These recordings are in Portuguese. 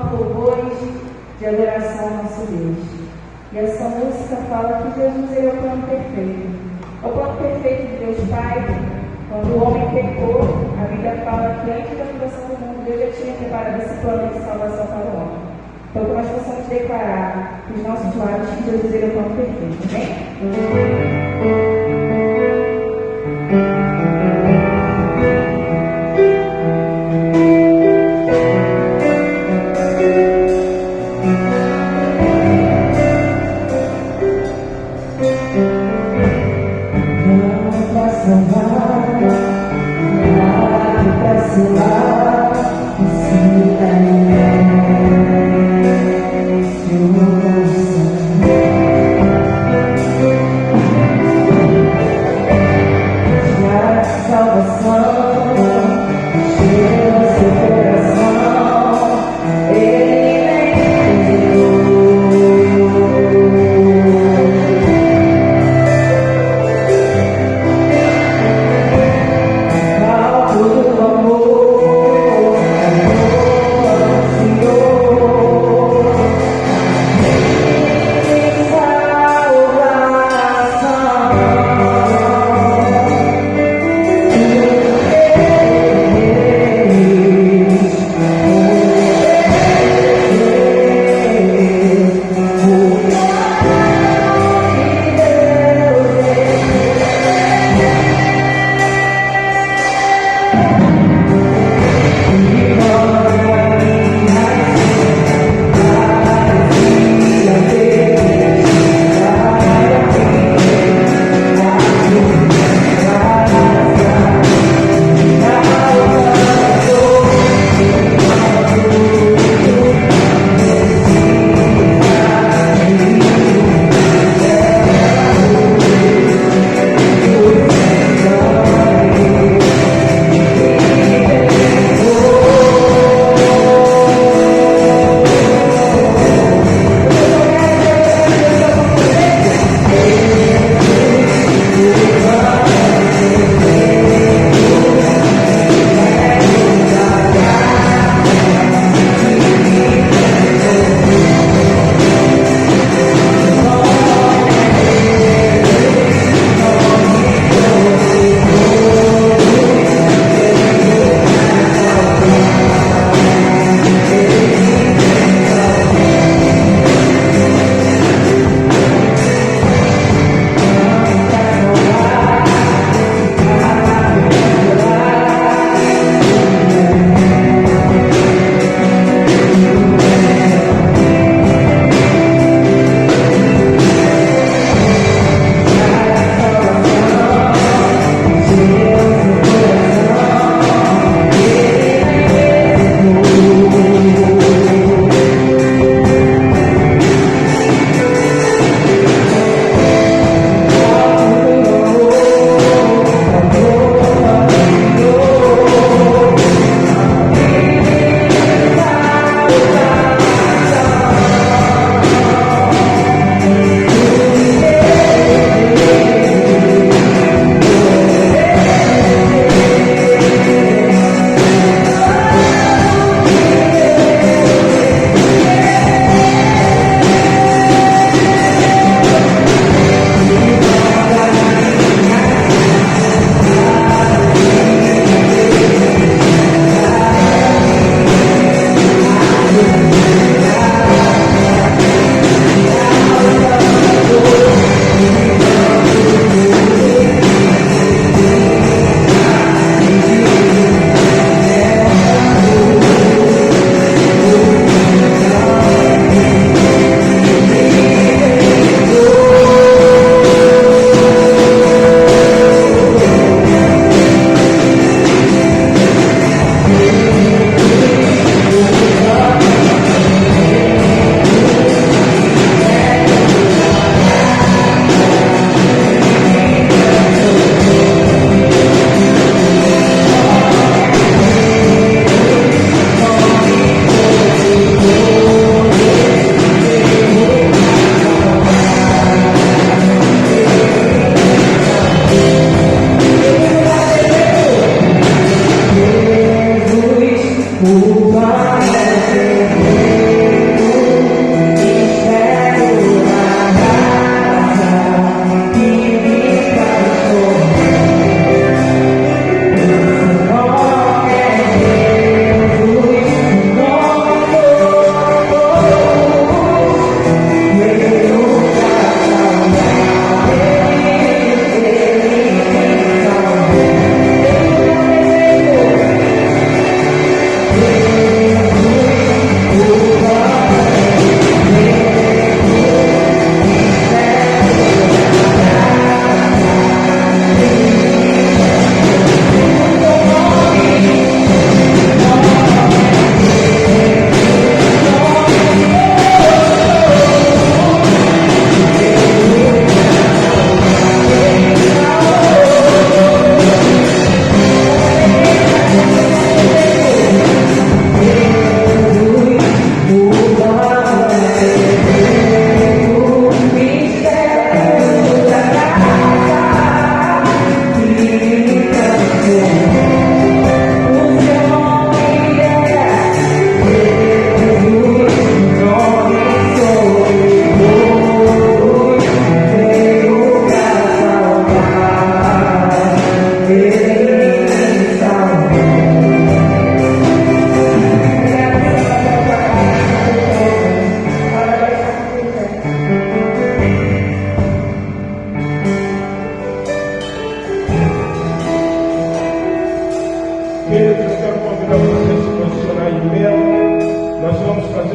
canto louvores de adoração ao nosso Deus. E essa música fala que Jesus é o plano perfeito. O plano perfeito de Deus Pai. Quando o homem pecou, a Bíblia fala que antes da fundação do mundo, Deus já tinha preparado esse plano de salvação para o homem. Então, que nós possamos declarar com os nossos lábios que Jesus é o plano perfeito. Amém?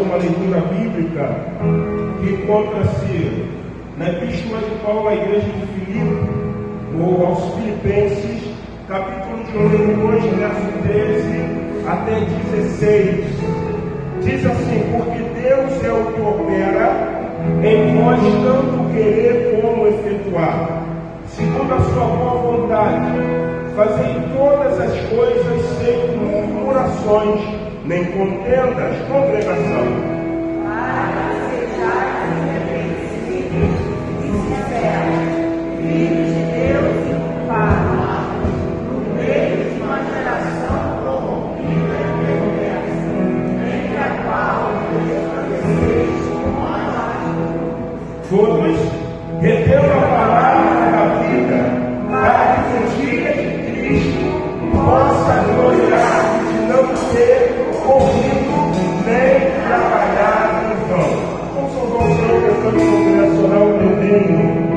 uma leitura bíblica que encontra-se na Epístola de Paulo à igreja de Filipe, ou aos Filipenses, capítulo de número 2, verso 13 até 16. Diz assim: porque Deus é o que opera em vós tanto querer como efetuar, segundo a sua boa vontade. Fazei todas as coisas sem murmurações, nem contendas, congregação. Para que sejais irrepreensíveis e sinceros, filhos de Deus inculpáveis, no meio de uma geração corrompida e perversa, entre a qual resplandeceis como a Todos retendo a palavra da vida, para que no dia de Cristo possa gloriar de não ter corrido nem trabalhado em vão. Vamos salvar o Senhor cantando congregacional do reino.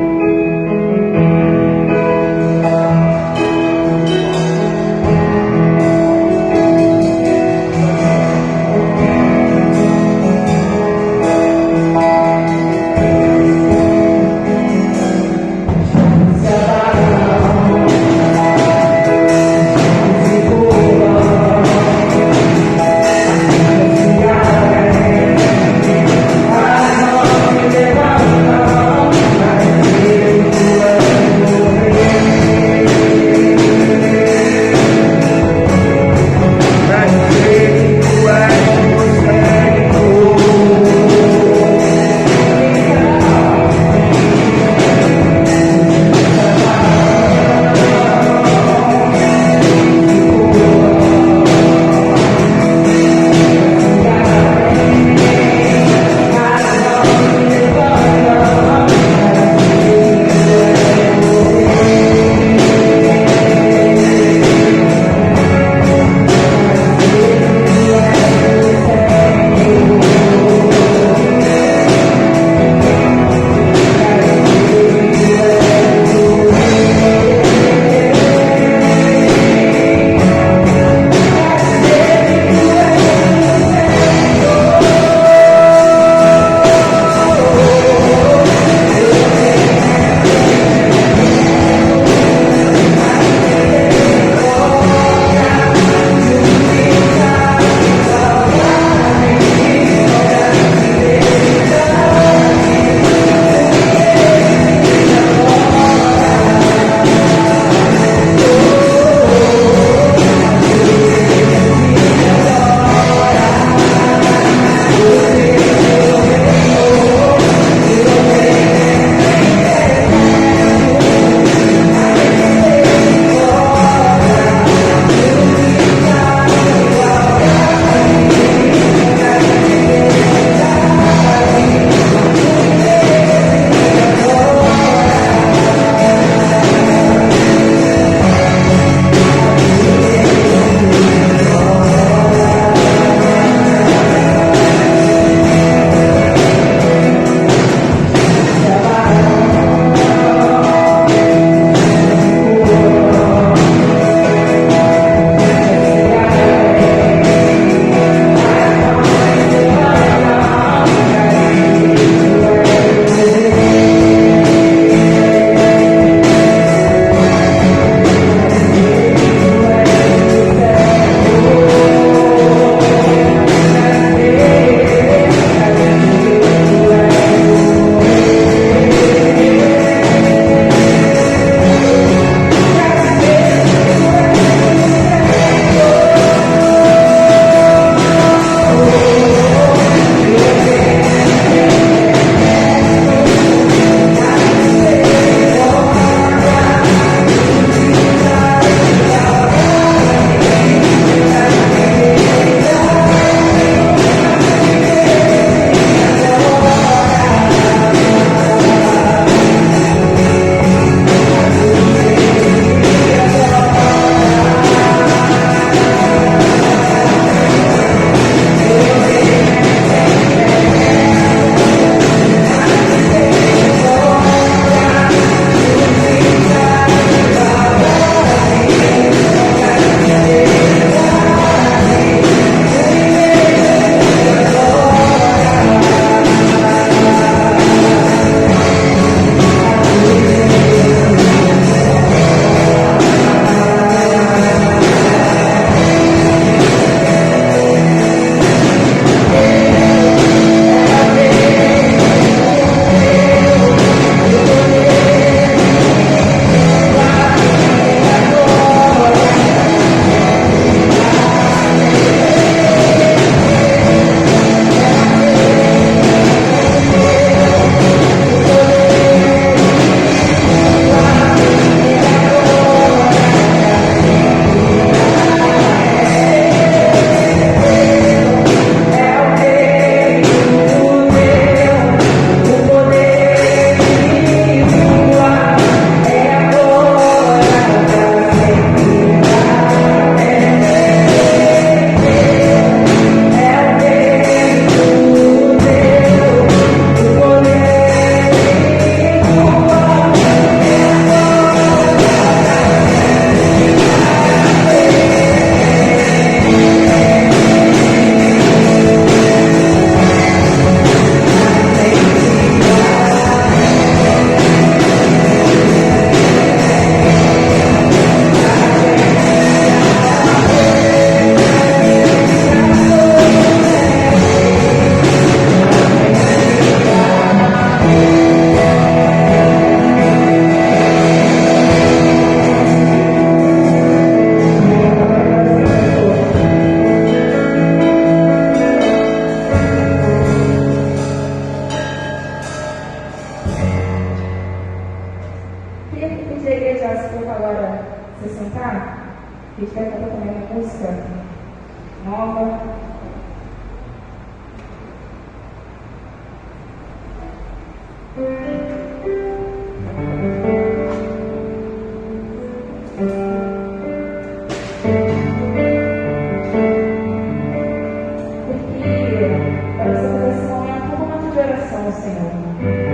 coração ao Senhor.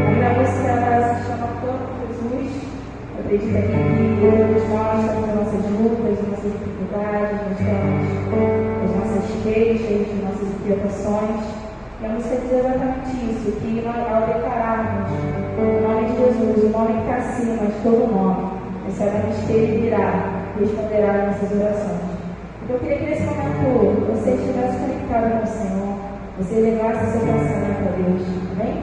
A minha música ela se chama Canto Jesus. Eu acredito aqui que todos nós temos as nossas lutas, as nossas dificuldades, nós temos as nossas queixas, as nossas inquietações. E a música diz exatamente isso, que nós, ao declararmos o nome de Jesus, o nome que está acima de todo nome, nós sabemos que Ele virá e responderá às nossas orações. Então eu queria que nesse momento você estivesse conectado com o Senhor, você levasse seu pensamento a Deus. Amém?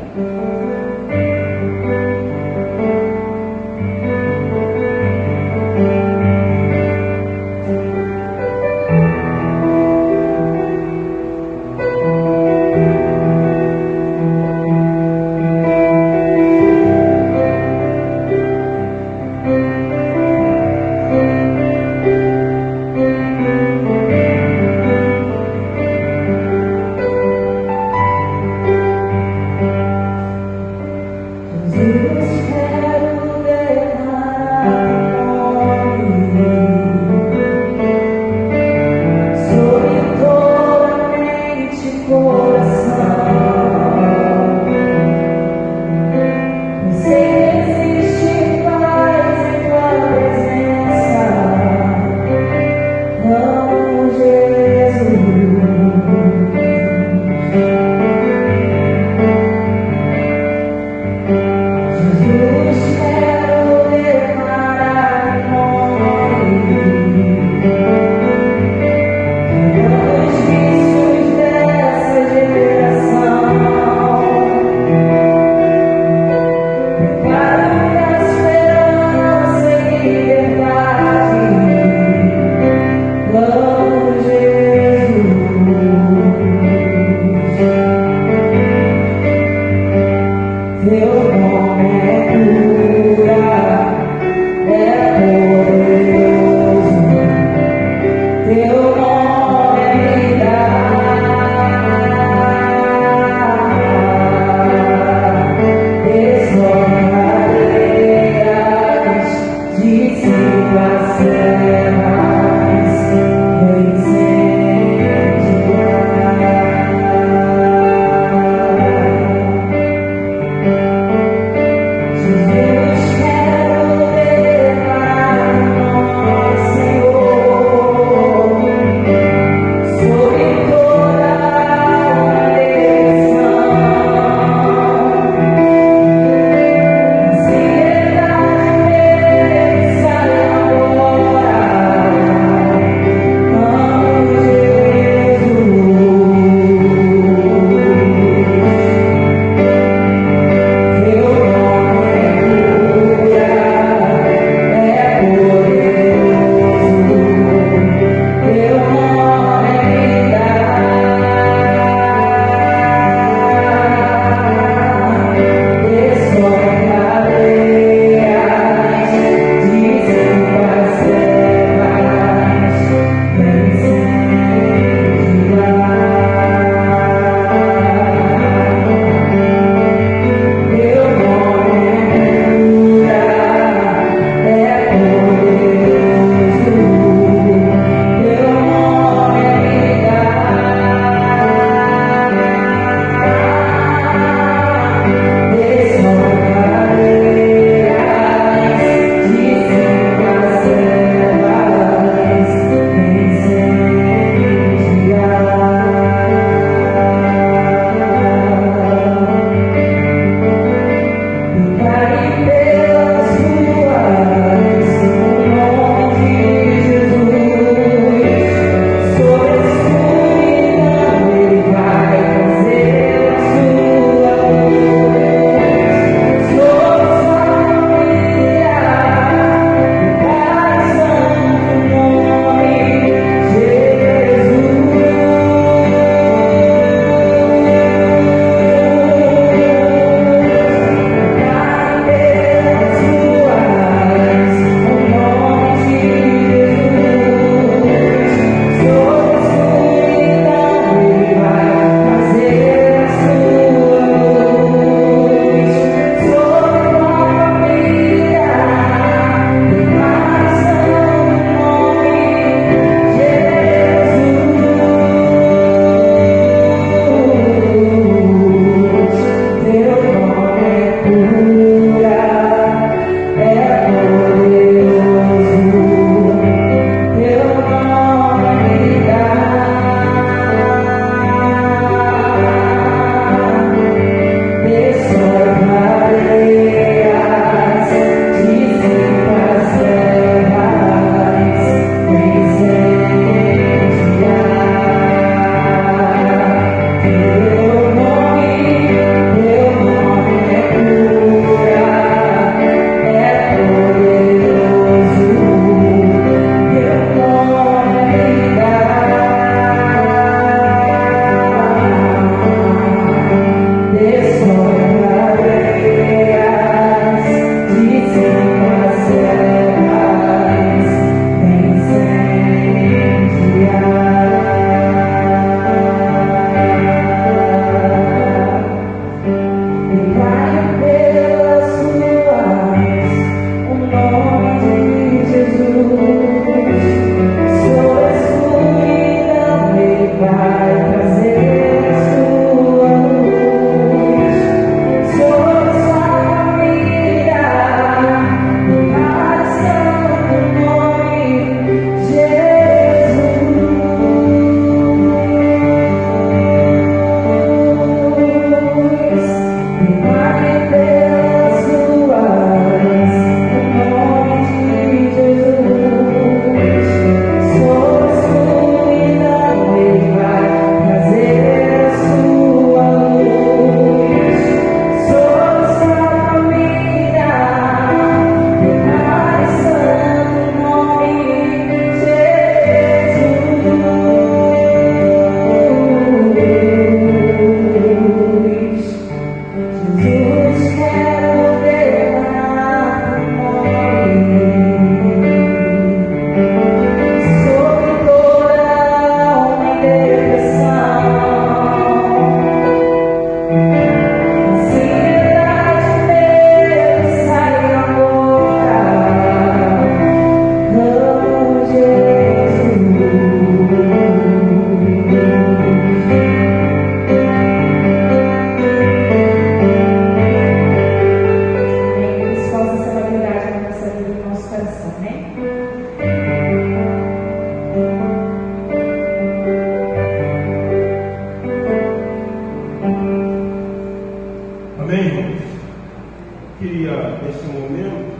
nesse momento,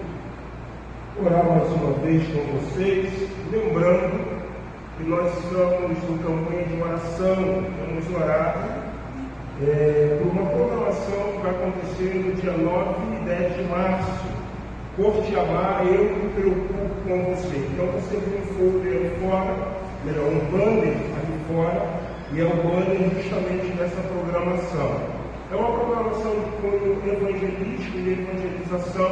orar mais uma vez com vocês, lembrando que nós estamos em campanha de oração, vamos orar por uma programação que vai acontecer no dia 9 e 10 de março. Por te amar, eu me preocupo com você. Então você vê um folder ali fora, melhor, um banner ali fora, e é o banner justamente dessa programação. É uma programação de cunho evangelístico e evangelização.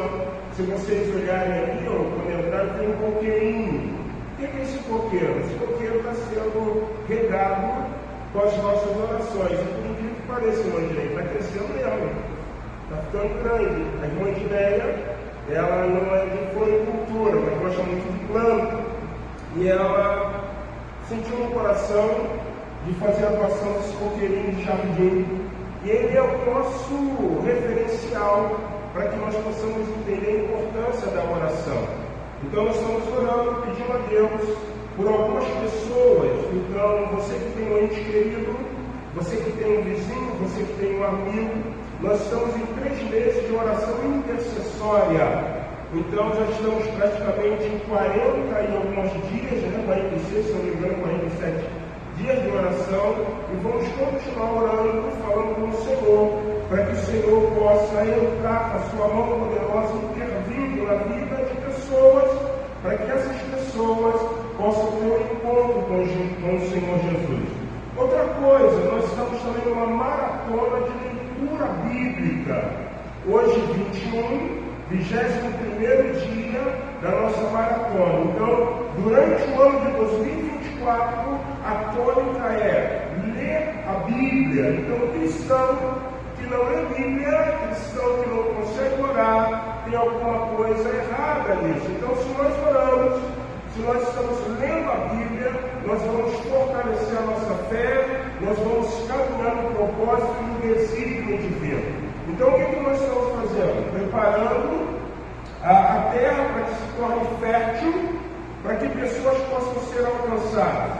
Se vocês olharem ali, o comentário tem um coqueirinho. O que é esse coqueiro? Esse coqueiro está sendo regado com as nossas orações. E por incrível que pareça, irmã Direita, está crescendo mesmo. Está ficando grande. A irmã Direita, ela não é de floricultura, mas gosta muito de planta. E ela sentiu no coração de fazer a doação desse coqueirinho de jardim. E ele é o nosso referencial para que nós possamos entender a importância da oração. Então nós estamos orando, pedindo a Deus por algumas pessoas. Então você que tem um ente querido, você que tem um vizinho, você que tem um amigo, nós estamos em 3 meses de oração intercessória. Então já estamos praticamente em 40 e alguns dias, 46, se não me engano, 47 dias de oração, e vamos continuar orando, falando com o Senhor, para que o Senhor possa entrar com a sua mão poderosa, intervindo na vida de pessoas, para que essas pessoas possam ter um encontro com o Senhor Jesus. Outra coisa, nós estamos também numa maratona de leitura bíblica. Hoje, 21º dia da nossa maratona. Então, durante o ano de 2024, a tônica é ler a Bíblia. Então, cristão que não lê Bíblia, cristão que não consegue orar, tem alguma coisa errada nisso. Então, se nós oramos, se nós estamos lendo a Bíblia, nós vamos fortalecer a nossa fé, nós vamos caminhar no propósito e no desígnio divino. Então, o que nós estamos fazendo? Preparando a terra para que se torne fértil, para que pessoas possam ser alcançadas.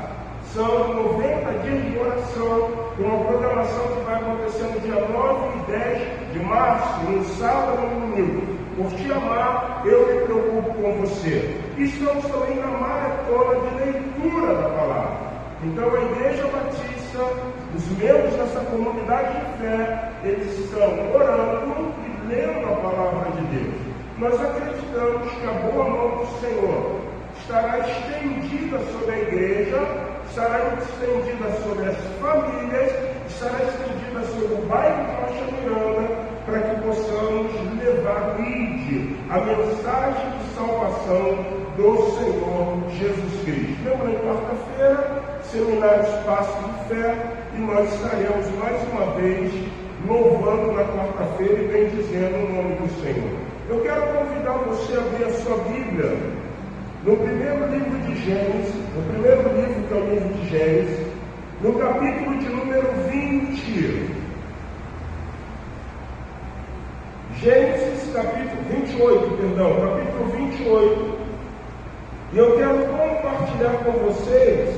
São 90 dias de oração, uma programação que vai acontecer no dia 9 e 10 de março, no sábado e no domingo. Por te amar, eu me preocupo com você. E estamos também na maratona de leitura da palavra. Então, a Igreja Batista, os membros dessa comunidade de fé, eles estão orando e lendo a palavra de Deus. Nós acreditamos que a boa mão do Senhor estará estendida sobre a igreja, estará estendida sobre as famílias, estará estendida sobre o bairro de Rocha Miranda, para que possamos levar a mensagem de salvação do Senhor Jesus Cristo. Lembrando, quarta-feira, seminário Espaço de Fé, e nós estaremos mais uma vez louvando na quarta-feira e bendizendo o nome do Senhor. Eu quero convidar você a abrir a sua Bíblia no primeiro livro de Gênesis, no primeiro livro que é o livro de Gênesis, no capítulo de número 20. Gênesis capítulo 28, capítulo 28. E eu quero compartilhar com vocês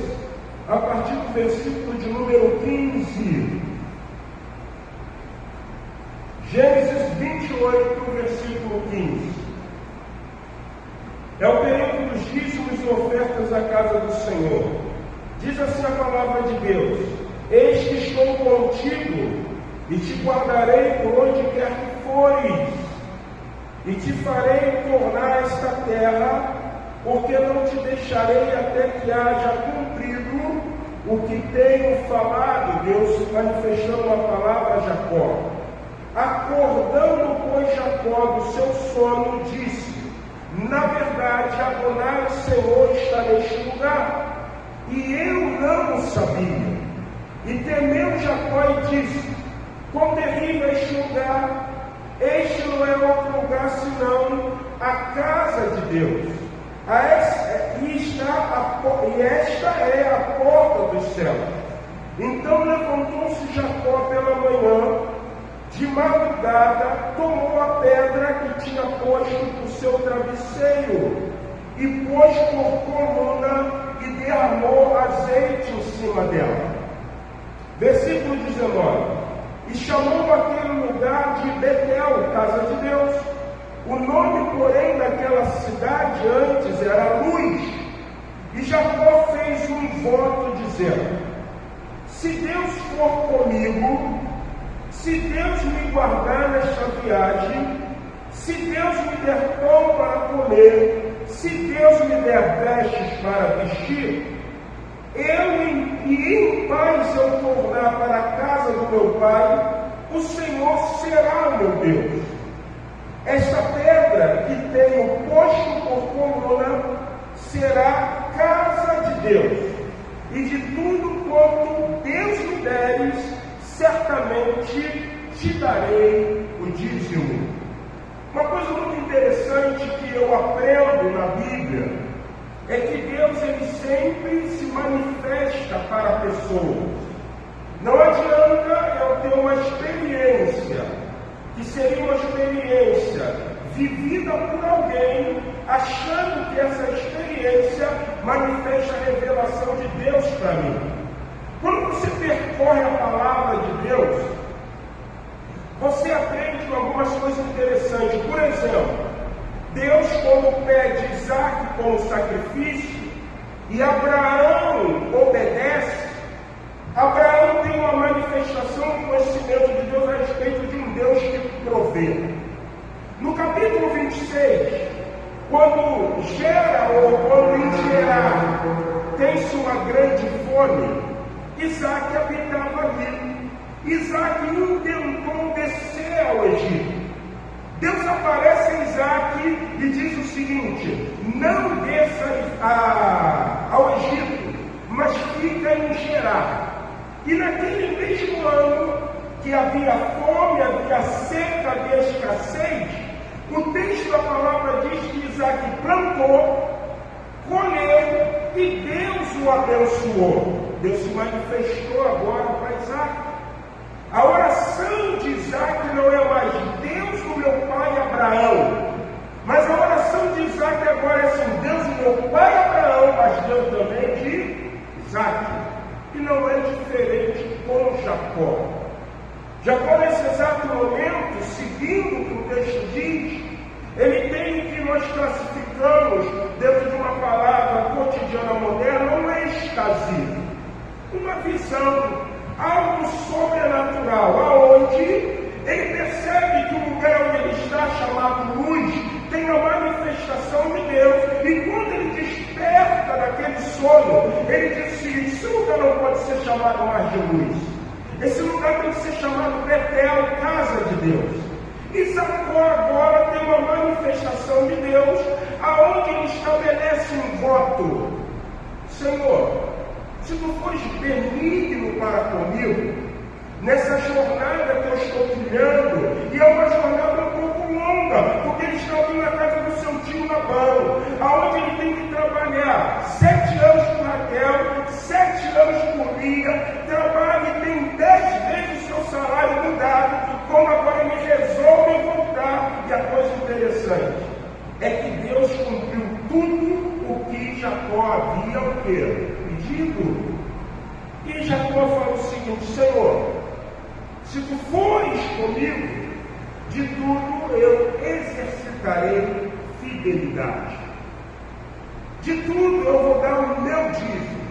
a partir do versículo de número 15. Gênesis 28, versículo 15. É o período dos dízimos e ofertas à casa do Senhor. Diz assim a palavra de Deus: eis que estou contigo, e te guardarei por onde quer que fores, e te farei tornar esta terra, porque não te deixarei até que haja cumprido o que tenho falado. Deus manifestando a palavra a Jacó. Acordando, pois, Jacó do seu sono, disse: na verdade, Adonai, o Senhor, está neste lugar, e eu não o sabia. E temeu Jacó e disse: quão terrível é este lugar! Este não é outro lugar senão a casa de Deus. E esta é a porta dos céus. Então levantou-se Jacó pela manhã, de madrugada, tomou a pedra que tinha posto por seu travesseiro, e pôs por coluna e derramou azeite em cima dela. Versículo 19. E chamou aquele lugar de Betel, casa de Deus, O nome, porém, daquela cidade antes era Luz. E Jacó fez um voto dizendo: se Deus for comigo, se Deus me guardar nesta viagem, se Deus me der pão para comer, se Deus me der vestes para vestir, e em paz eu tornar para a casa do meu pai, o Senhor será o meu Deus. Esta pedra que tenho posto por coluna será casa de Deus, e de tudo quanto Deus me deres, certamente te darei o dízimo. Uma coisa muito interessante que eu aprendo na Bíblia é que Deus ele sempre se manifesta para pessoas. Não adianta eu ter uma experiência, que seria uma experiência vivida por alguém, achando que essa experiência manifesta a revelação de Deus para mim. Quando você percorre a palavra de Deus, você aprende algumas coisas interessantes. Por exemplo, Deus, quando pede Isaac como sacrifício, e Abraão obedece, Abraão tem uma manifestação do conhecimento de Deus a respeito de um Deus que provê. No capítulo 26, quando Gera ou quando em Gerar tem-se uma grande fome, Isaac habitava ali. Isaac intentou descer ao Egito. Deus aparece a Isaac e diz o seguinte: não desça ao Egito, mas fica em Gerar. E naquele mesmo ano que havia fome, havia seca, havia escassez, o texto da palavra diz que Isaac plantou, colheu e Deus o abençoou. Deus se manifestou agora para Isaac. A oração de Isaac não é mais Deus do meu pai Abraão, mas a oração de Isaac agora é assim: Deus do meu pai Abraão, mas Deus também de Isaac. E não é diferente com Jacó. Jacó, nesse exato momento, seguindo o que o texto diz, ele tem o que nós classificamos dentro de uma palavra cotidiana moderna, uma êxtase, uma visão, algo sobrenatural, aonde ele percebe que o lugar onde ele está, chamado luz, tem a manifestação de Deus, e quando ele desperta daquele sono, ele diz o seguinte: esse lugar não pode ser chamado mais de luz, esse lugar tem que ser chamado Betel, casa de Deus. E Jacó agora tem uma manifestação de Deus, aonde ele estabelece um voto: Senhor, se tu fores benigno para comigo, nessa jornada que eu estou trilhando, e é uma jornada um pouco longa, porque ele está vindo na casa do seu tio Labão, aonde ele tem que trabalhar 7 anos por Raquel, 7 anos por Lia, trabalha e tem 10 vezes o seu salário mudado, como agora ele resolve voltar. E a coisa interessante é que Deus cumpriu tudo o que Jacó havia o quê? Pedido. E Jacó fala o seguinte: Senhor, se tu fores comigo, de tudo eu exercitarei fidelidade. De tudo eu vou dar o meu dízimo.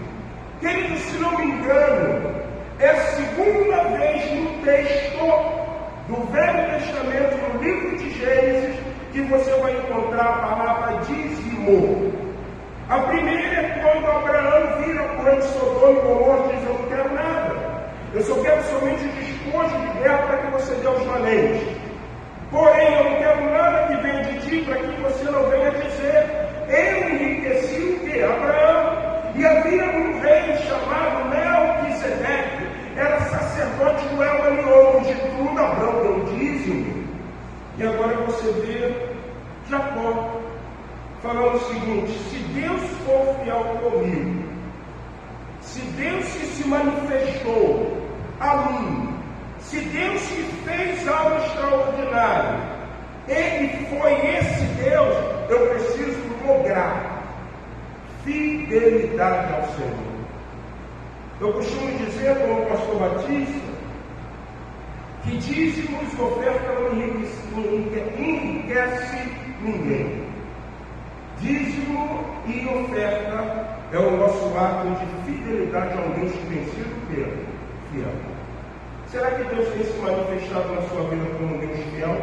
Querido, se não me engano, é a segunda vez no texto do Velho Testamento, no livro de Gênesis, que você vai encontrar a palavra dízimo. A primeira é quando Abraão vira por Sodoma e Gomorra e diz: eu não quero nada, eu só quero somente o despojo de guerra para que você dê aos valentes. Porém, eu não quero nada que venha de ti para que você não venha dizer: eu enriqueci o quê? Abraão. E havia um rei chamado Melquisedeque, era sacerdote do El Elion, de tudo Abraão deu dízimo. E agora você vê Jacó falando o seguinte: se Deus for fiel comigo, se Deus se manifestou a mim, se Deus se fez algo extraordinário, Ele foi esse Deus, eu preciso lograr fidelidade ao Senhor. Eu costumo dizer, como o pastor Batista, que dízimos e oferta não enriquece ninguém. Dízimo e oferta é o nosso ato de fidelidade ao Deus que tem sido fiel. Será que Deus tem se manifestado na sua vida como um Deus fiel?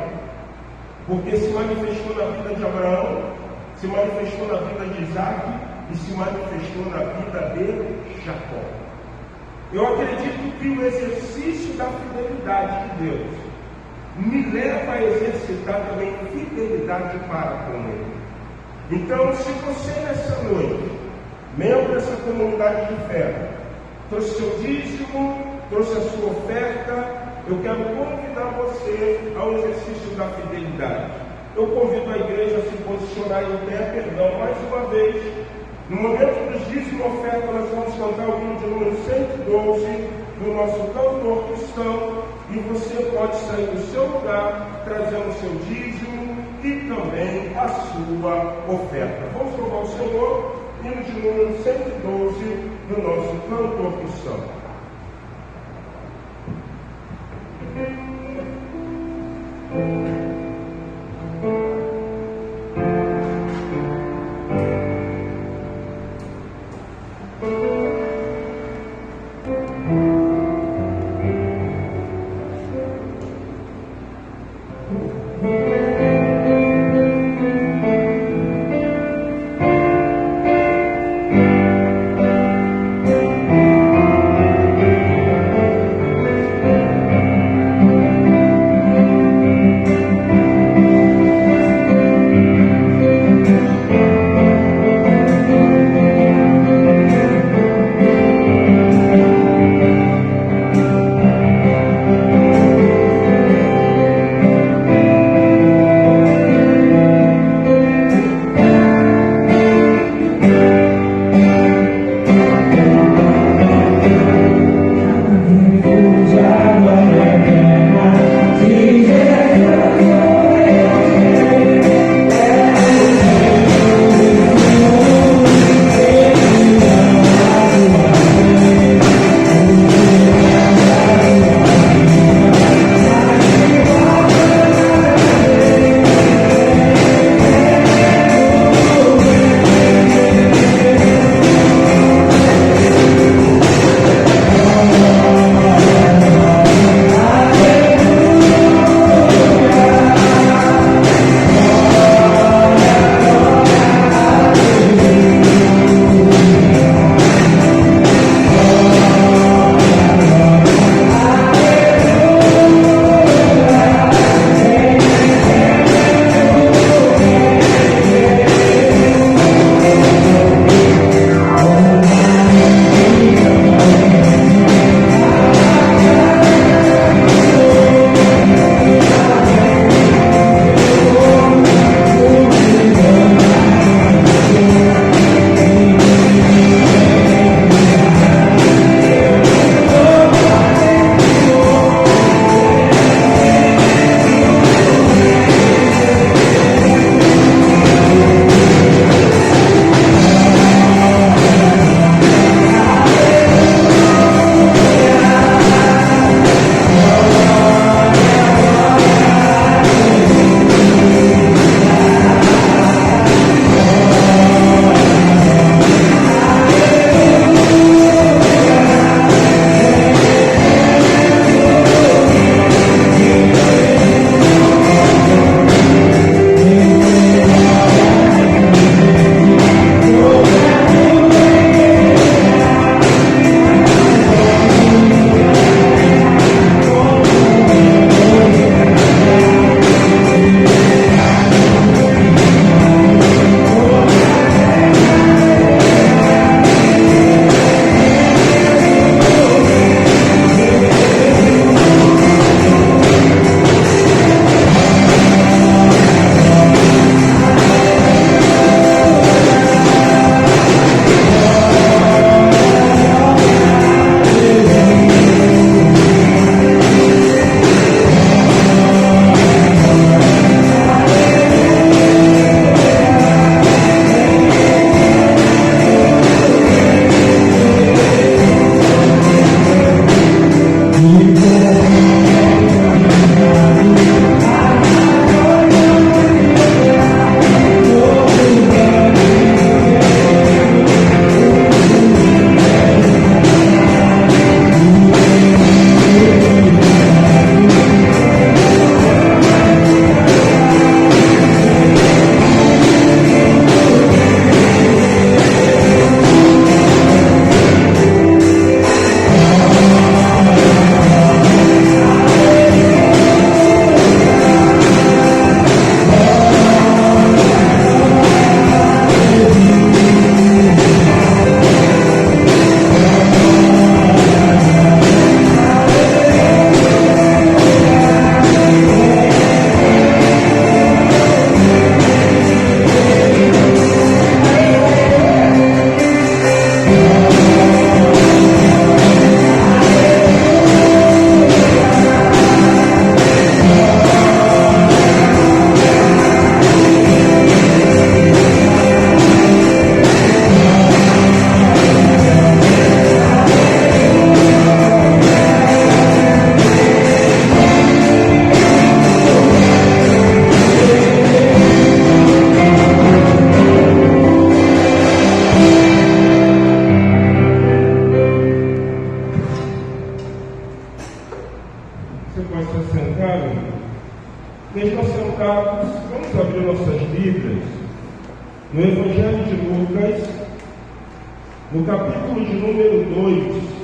Porque se manifestou na vida de Abraão, se manifestou na vida de Isaac e se manifestou na vida de Jacó. Eu acredito que o exercício da fidelidade de Deus me leva a exercitar também fidelidade para com Ele. Então, se você nessa noite, membro dessa comunidade de fé, trouxe seu dízimo, trouxe a sua oferta, eu quero convidar você ao exercício da fidelidade. Eu convido a igreja a se posicionar em pé, mais uma vez. No momento dos dízimos e oferta, nós vamos cantar o hino de número 112 do nosso cantor cristão, e você pode sair do seu lugar, trazendo o seu dízimo e também a sua oferta. Vamos louvar o Senhor, hino de número 112 do nosso cantor cristão. pode se assentar, mesmo assentados, vamos abrir nossas Bíblias no Evangelho de Lucas, no capítulo de número 2.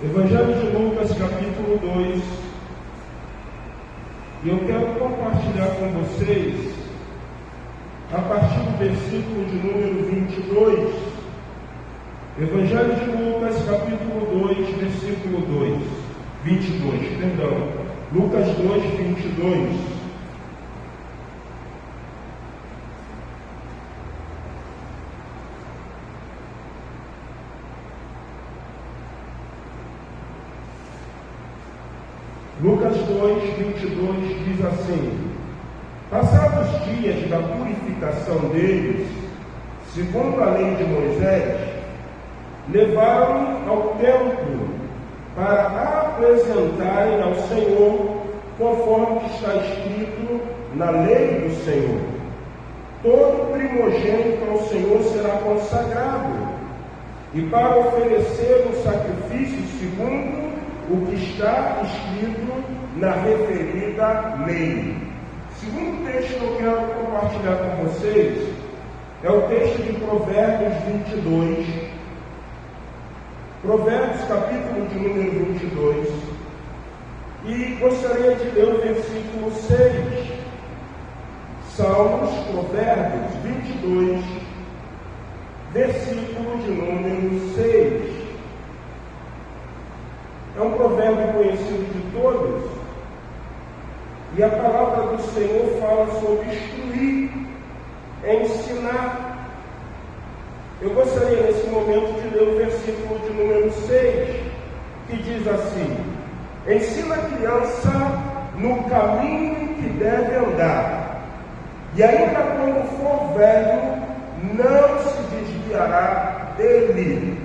Evangelho de Lucas, capítulo 2. E eu quero compartilhar com vocês, a partir do versículo de número 22, Evangelho de Lucas, capítulo 2, versículo 22, perdão. Lucas 2, 22. Lucas 2, 22 diz assim: passados os dias da purificação deles, segundo a lei de Moisés, levaram-no ao templo para apresentarem ao Senhor, conforme está escrito na lei do Senhor. Todo primogênito ao Senhor será consagrado, e para oferecer um sacrifício segundo o que está escrito na referida lei. O segundo texto que eu quero compartilhar com vocês é o texto de Provérbios 22. Provérbios, capítulo de número 22. E gostaria de ler o versículo 6. Salmos, Provérbios 22, versículo de número 6. É um provérbio conhecido de todos, e a palavra do Senhor fala sobre instruir, ensinar. Eu gostaria nesse momento de ler o versículo de número 6, que diz assim: ensina a criança no caminho que deve andar, e ainda quando for velho, não se desviará dele.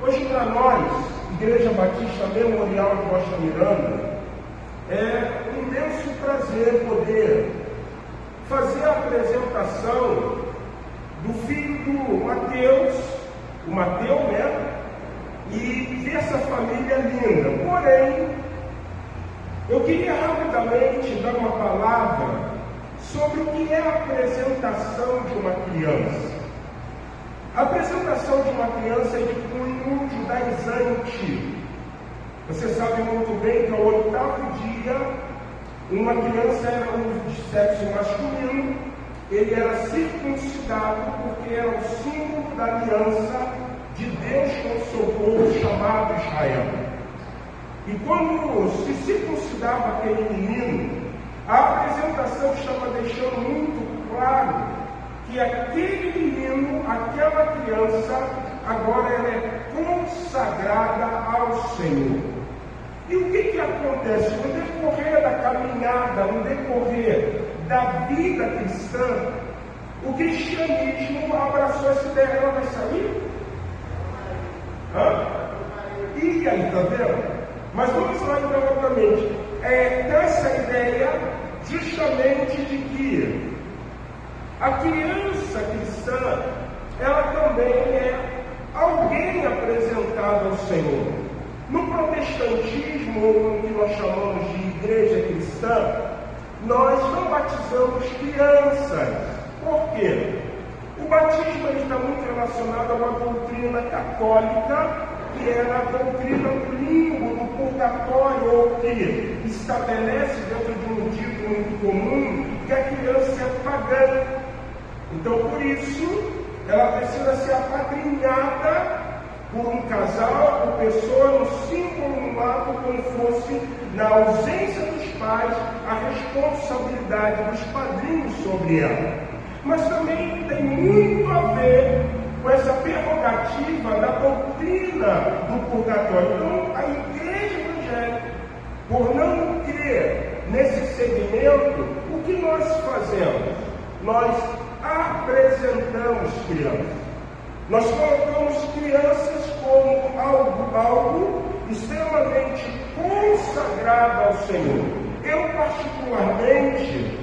Hoje para nós, Igreja Batista Memorial de Rocha Miranda, é um imenso prazer poder fazer a apresentação do filho do Mateus, o Mateus, e ver essa família linda. Porém, eu queria rapidamente dar uma palavra sobre o que é a apresentação de uma criança. A apresentação de uma criança é de cunho judaizante. Você sabe muito bem que ao 8º dia, uma criança era de sexo masculino, ele era circuncidado porque era o símbolo da aliança de Deus com o seu povo chamado Israel. E quando se circuncidava aquele menino, a apresentação estava deixando muito claro que aquele menino, aquela criança, agora ela é consagrada ao Senhor. E o que acontece? No decorrer da caminhada, no decorrer da vida cristã, o cristianismo abraçou essa ideia. Ela vai sair? E aí, está vendo? Mas vamos lá então novamente. Dessa ideia justamente de que a criança cristã, ela também é alguém apresentado ao Senhor. No protestantismo, ou no que nós chamamos de igreja cristã, nós não batizamos crianças. Por quê? O batismo está muito relacionado a uma doutrina católica, que era a doutrina do limbo, do purgatório, ou que estabelece dentro de um dito muito comum que a criança é pagã. Então, por isso, ela precisa ser apadrinhada por um casal, por pessoa, no símbolo, no ato, como fosse, na ausência dos pais, a responsabilidade dos padrinhos sobre ela. Mas também tem muito a ver com essa prerrogativa da doutrina do purgatório. Então, a igreja evangélica, por não crer nesse segmento, o que nós fazemos? Nós apresentamos crianças. Nós colocamos crianças como algo extremamente consagrado ao Senhor. Eu, particularmente,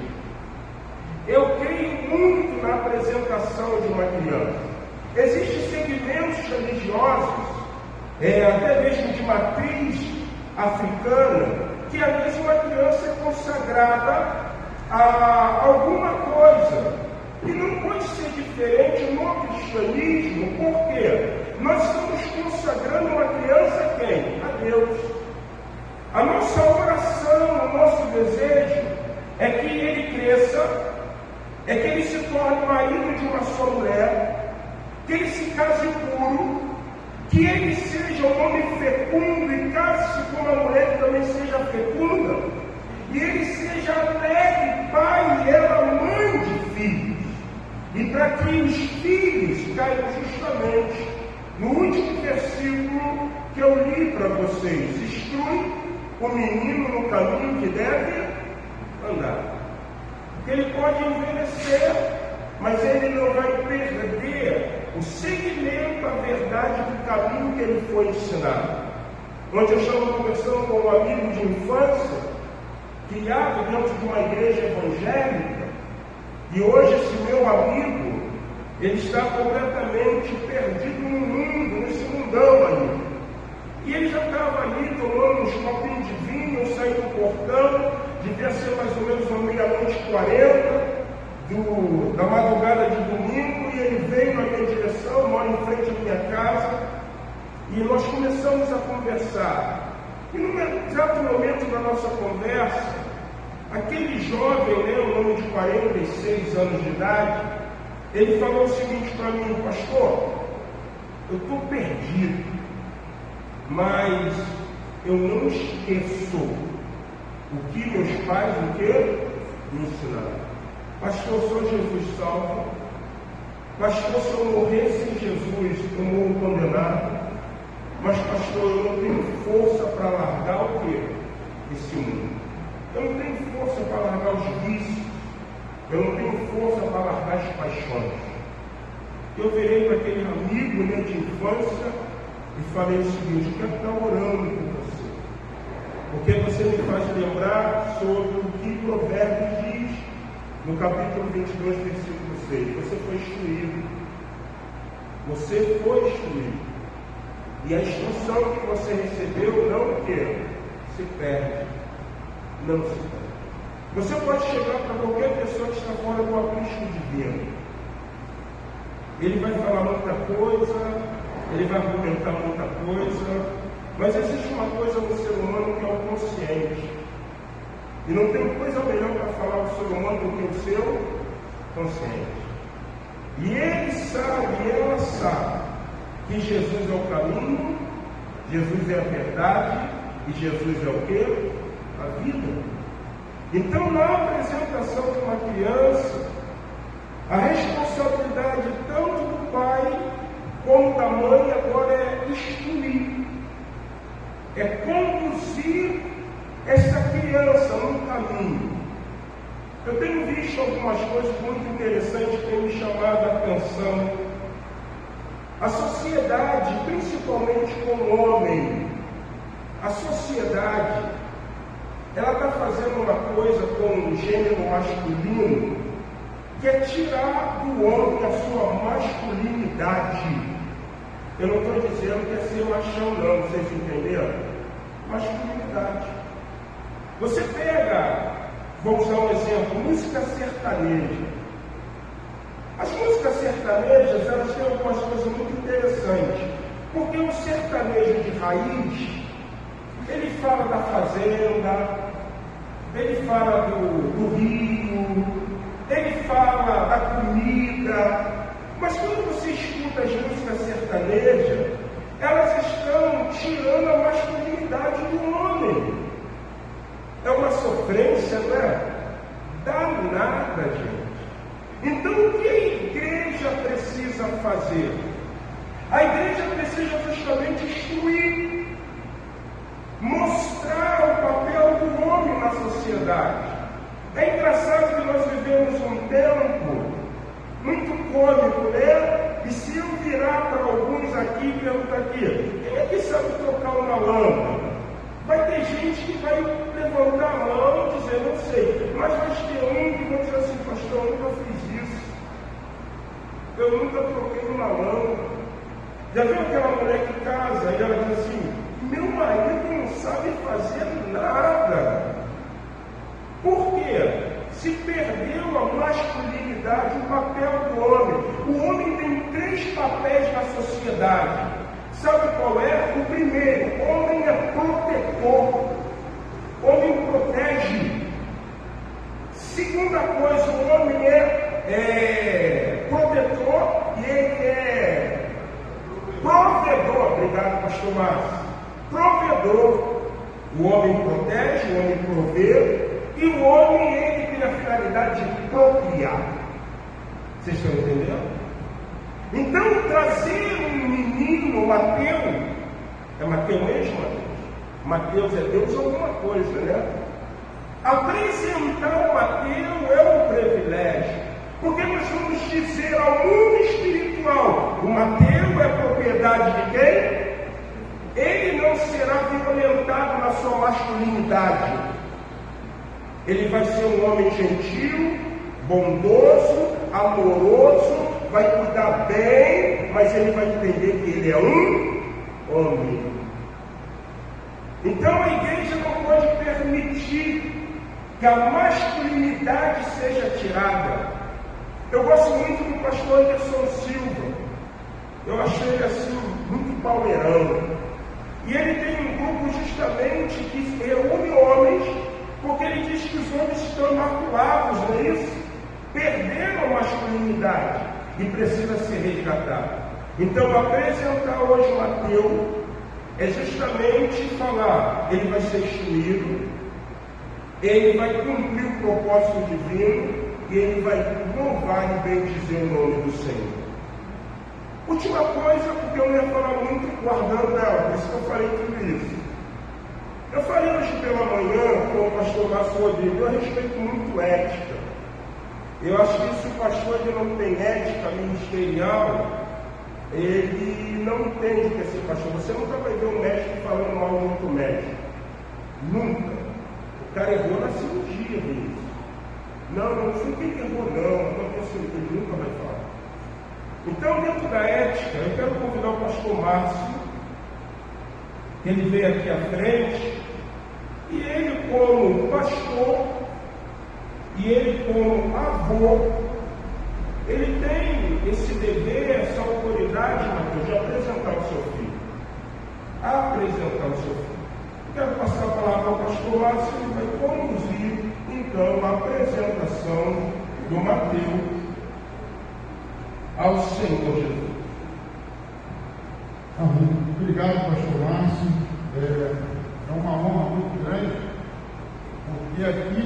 eu creio muito na apresentação de uma criança. Existem segmentos religiosos, até mesmo de matriz africana, que às vezes uma criança é consagrada a alguma coisa. E não pode ser diferente no cristianismo, porque nós estamos consagrando uma criança a quem? A Deus. A nossa oração, o nosso desejo é que ele cresça, é que ele se torne marido de uma só mulher, que ele se case puro, que ele seja um homem fecundo e case-se com uma mulher que também seja fecunda, e ele seja alegre, pai e ela mãe de filhos, e para que os filhos caiam justamente no último versículo que eu li para vocês: instrui o menino no caminho que deve andar. Porque ele pode envelhecer, mas ele não vai perder o seguimento, a verdade do caminho que ele foi ensinado. Onde eu estava conversando com um amigo de infância, criado dentro de uma igreja evangélica, e hoje esse meu amigo, ele está completamente perdido no mundo, nesse mundão aí. E ele já estava ali tomando uns copinhos de vinho, saindo do portão, devia ser mais ou menos uma meia-noite 40, da madrugada de domingo, e ele veio na minha direção, mora em frente à minha casa, e nós começamos a conversar. E no exato momento da nossa conversa, aquele jovem, um homem de 46 anos de idade, ele falou o seguinte para mim: pastor, eu estou perdido, mas eu não esqueço o que meus pais me ensinaram. Pastor, eu sou Jesus salvo. Pastor, se eu morresse em Jesus, eu morro condenado. Mas pastor, eu não tenho força para largar o quê? Esse mundo. Eu não tenho força para largar os vícios. Eu não tenho força para largar as paixões. Eu virei para aquele amigo de infância e falei o seguinte: eu quero estar orando por você, porque você me faz lembrar sobre o que Provérbios diz no capítulo 22, versículo 6. Você foi instruído. Você foi instruído. E a instrução que você recebeu não se perde. Não se perde. Você pode chegar para qualquer pessoa que está fora do aprisco divino. Ele vai falar muita coisa, ele vai argumentar muita coisa, mas existe uma coisa no ser humano que é o consciente. E não tem coisa melhor para falar ao ser humano do que o seu consciente. E ele sabe, e ela sabe, que Jesus é o caminho, Jesus é a verdade, e Jesus é o quê? A vida. Então, na apresentação de uma criança, a responsabilidade tanto do pai como da mãe agora é instruir, é conduzir essa criança num caminho. Eu tenho visto algumas coisas muito interessantes que têm me chamado a atenção. A sociedade, principalmente com o homem, a sociedade, ela está fazendo uma coisa com o gênero masculino, que é tirar do homem a sua masculinidade. Eu não estou dizendo que é ser machão, não, vocês entenderam? Masculinidade. Você pega, vou usar um exemplo, música sertaneja. As músicas sertanejas, elas têm algumas coisas muito interessantes, porque o sertanejo de raiz, ele fala da fazenda, ele fala do rio, ele fala da comida, mas quando você escuta as músicas sertanejas, elas estão tirando a masculinidade do homem. É uma sofrência, não é? Danada, gente. Então, o que a igreja precisa fazer? A igreja precisa justamente instruir, mostrar o papel do homem na sociedade. É engraçado que nós vivemos um tempo muito cômico, né? E se eu virar para alguns aqui e perguntar aqui, quem é que sabe tocar uma lâmpada? Vai ter gente que vai levantar a mão e dizer, não sei, mas vai ter um que vai dizer assim, pastor, eu nunca fiz isso. Eu nunca troquei uma lâmpada. Já viu aquela mulher que casa e ela diz assim, meu marido não sabe fazer nada. Por quê? Se perdeu a masculinidade, o papel do homem. O homem tem 3 papéis na sociedade. Sabe qual é? O primeiro, o homem é protetor. O homem protege. Segunda coisa, o homem é protetor e ele é provedor. Obrigado, pastor Márcio. Provedor. O homem protege, o homem provê, e o homem, ele tem a finalidade de procriar. Vocês estão entendendo? Então, trazer um menino, Mateus, é Mateus mesmo, Mateus é Deus alguma coisa, né? Apresentar o Mateus é um privilégio, porque nós vamos dizer ao mundo espiritual, o Mateus é propriedade de quem? Ele não será violentado na sua masculinidade. Ele vai ser um homem gentil, bondoso, amoroso, vai cuidar bem, mas ele vai entender que ele é um homem. Então a igreja não pode permitir que a masculinidade seja tirada. Eu gosto muito do pastor Anderson Silva. Eu achei ele assim, muito palmeirão. E ele tem um grupo justamente que reúne homens, porque ele diz que os homens estão maculados, não é isso? Perderam a masculinidade e precisa ser resgatado. Então, apresentar hoje o Mateus é justamente falar, ele vai ser instruído, ele vai cumprir o propósito divino e ele vai louvar e bendizer o nome do Senhor. Última coisa, porque eu não ia falar muito guardando ela, por isso que eu falei tudo isso. Eu falei hoje pela manhã com o pastor Márcio Rodrigues, eu respeito muito ética. Eu acho que se o pastor ele não tem ética ministerial, ele não entende o que é ser pastor. Você nunca vai ver um médico falando mal do outro médico. Nunca. O cara errou na cirurgia, isso. Não foi quem errou, não ele nunca vai falar. Então, dentro da ética, eu quero convidar o pastor Márcio, que ele veio aqui à frente, e ele como pastor, e ele como avô, ele tem esse dever, essa autoridade, Mateus, de apresentar o seu filho. Apresentar o seu filho. Quero passar a palavra ao pastor Márcio, ele vai conduzir, então, a apresentação do Mateus ao Senhor Jesus. Amém. Obrigado, pastor Márcio. É uma honra muito grande, porque aqui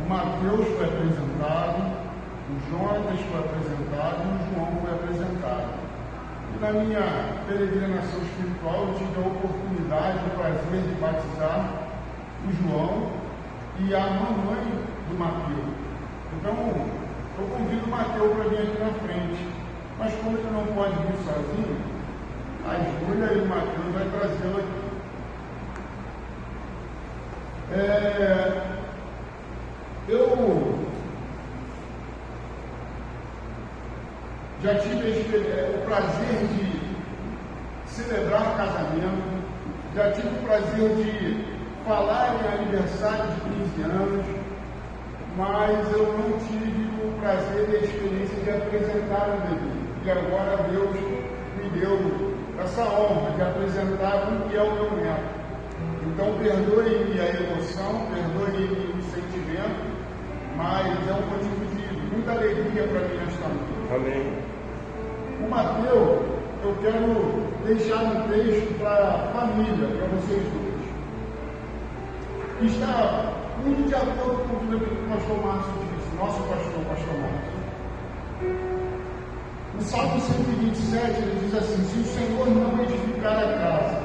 o Mateus foi apresentado, o Jonas foi apresentado e o João foi apresentado. E na minha peregrinação espiritual eu tive a oportunidade, o prazer de batizar o João e a mamãe do Mateus. Então, eu convido o Mateus para vir aqui na frente, mas como ele não pode vir sozinho, a Júlia e o Mateus vai trazê-lo aqui. Eu já tive o prazer de celebrar casamento, já tive o prazer de falar em aniversário de 15 anos, mas eu não tive o prazer e a experiência de apresentar um bebê. E agora Deus me deu essa honra de apresentar um que é o meu neto. Então perdoe-me a emoção, perdoe-me o sentimento, mas é um motivo de muita alegria para mim nesta noite. Amém. O Mateus, eu quero deixar um texto para a família, para vocês dois, que está muito de acordo com tudo aquilo que o pastor Márcio disse, nosso pastor Márcio. No Salmo 127, ele diz assim: se o Senhor não edificar a casa,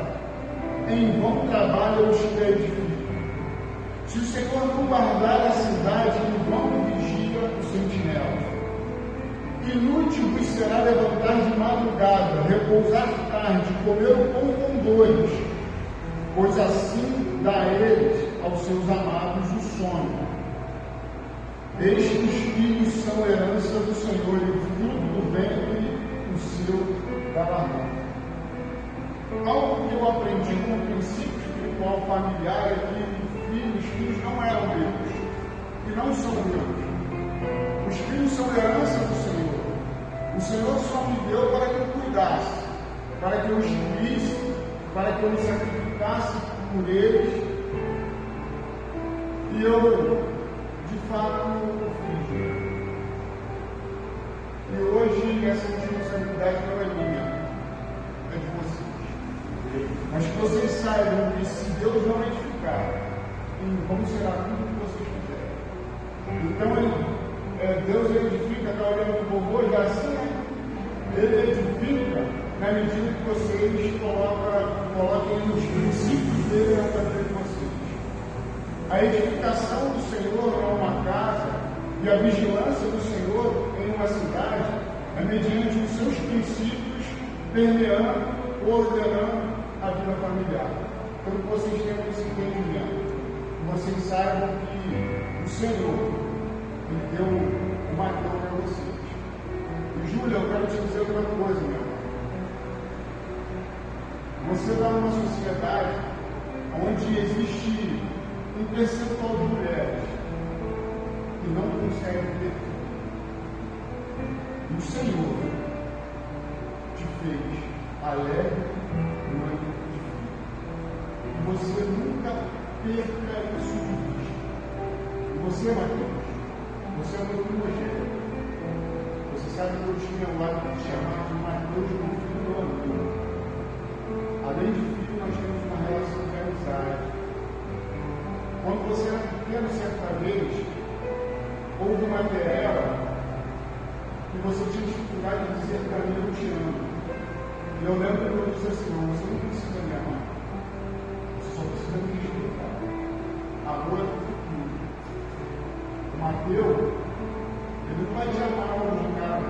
em vão trabalha os que a edificam. Se o Senhor não guardar a cidade, em vão vigia o sentinela. Inútil vos será levantar de madrugada, repousar tarde, comer o pão com dores, pois assim dá eles aos seus amados o sono. Eis que os filhos são herança do Senhor, e o fruto do ventre o seu galardão. Algo que eu aprendi como princípio espiritual familiar é que os filhos não eram meus e não são meus. Os filhos são herança do Senhor. O Senhor só me deu para que eu cuidasse, para que eu instruísse, para que eu me sacrificasse por eles. E eu, de fato, o fiz. E hoje essa responsabilidade não é minha, é de vocês. Mas que vocês saibam que se Deus não edificar, como será tudo que vocês fizerem. Então Deus edifica, está olhando para o vovô, já assim, né? Ele edifica na medida que vocês coloquem os princípios dele na vida de vocês. A edificação do Senhor é uma casa e a vigilância do Senhor em uma cidade é mediante os seus princípios, permeando, ordenando a vida familiar. Então que vocês tenham esse entendimento, que vocês saibam que o Senhor me deu uma dor para vocês. E Júlia, eu quero te dizer outra coisa, meu irmão. Você está numa sociedade onde existe um percentual de mulheres que não conseguem ter filho. E o Senhor te fez alegre, mãe de filho. E você nunca perca isso de vista. E você, Mateus, você é meu primogênito. Você sabe que eu tinha o hábito de chamar de Mateus como filho do amigo. Além de filho, nós temos uma relação de amizade. Quando você era pequeno, certa vez, houve uma querela que você tinha dificuldade de dizer para mim, eu te amo. E eu lembro que eu disse assim, não, você não precisa me amar. Você só precisa me respeitar. Amor é o futuro. O Mateus, ele não vai te amar hoje, cara,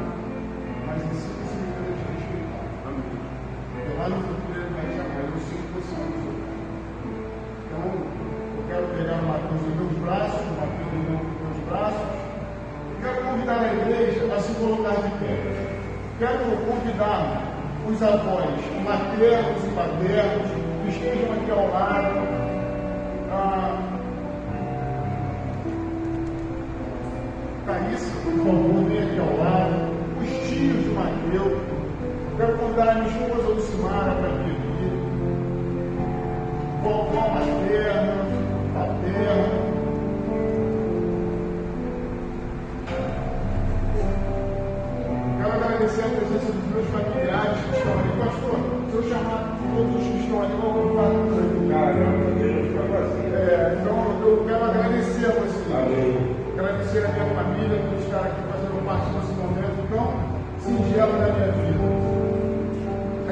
mas em si você me deve te respeitar. Porque lá no futuro ele vai te amar. Eu sei que você ama o seu pai. Então, eu quero pegar o Mateus nos meus braços, o Mateus nos meus braços. Quero convidar a igreja a se colocar de pé. Quero convidar os avós, maternos e paternos, que estejam aqui ao lado. Caíssa, por favor, vem aqui ao lado. Os tios de Mateus. Quero convidar a minha esposa Lucimara para vir. Vovó materna, paterno. Quero agradecer a presença dos meus familiares que estão ali. Pastor, se eu chamar todos os que estão ali, eu vou falar com vocês. Então, eu quero agradecer a vocês. Amém. Agradecer a minha família por estar aqui fazendo parte desse momento tão singelo da minha vida.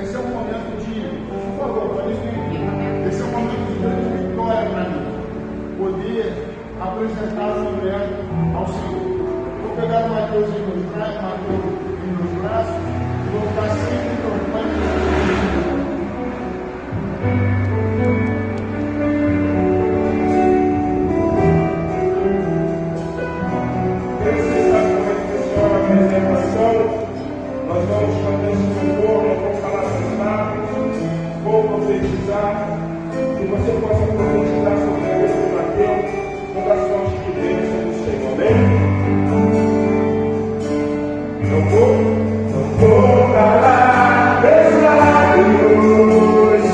Esse é um momento de, por favor, pode vir. Esse é um momento de grande vitória para mim. Poder apresentar o mulher ao Senhor. Vou pegar o Mateus em meus braços e vou ficar sempre trocando. Nós vamos fazer esse louvor, nós vamos falar das palavras, vou profetizar, que você possa profetizar sobre a vida do Mateus, todas as fontes de bênção do Senhor. Amém? Eu vou calar, pensar em luz.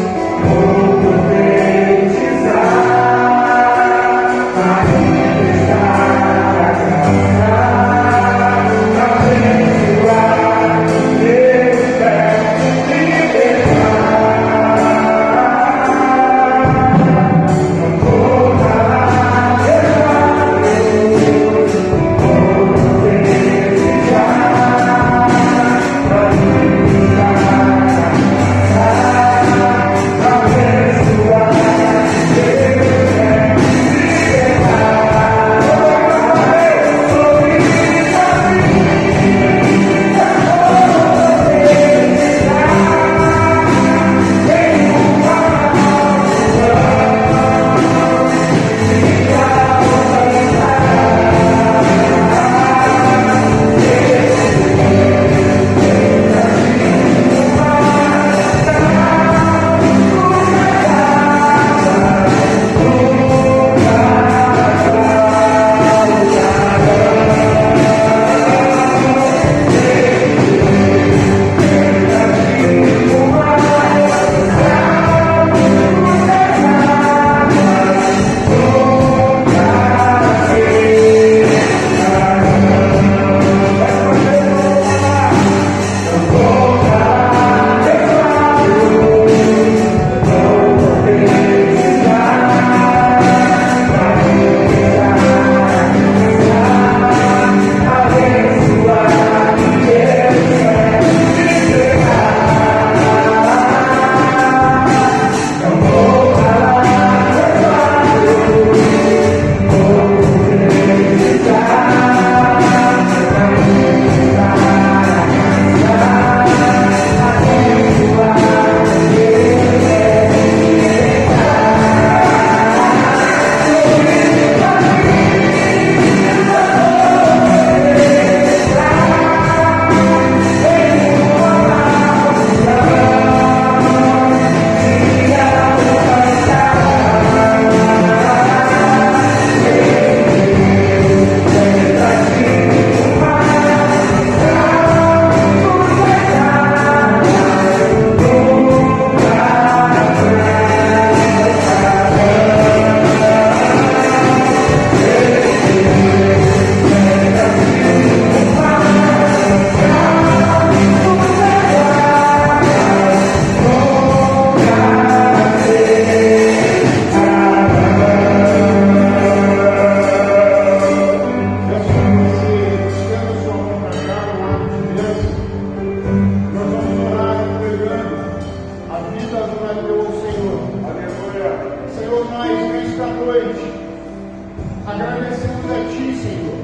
Agradecemos a Ti, Senhor,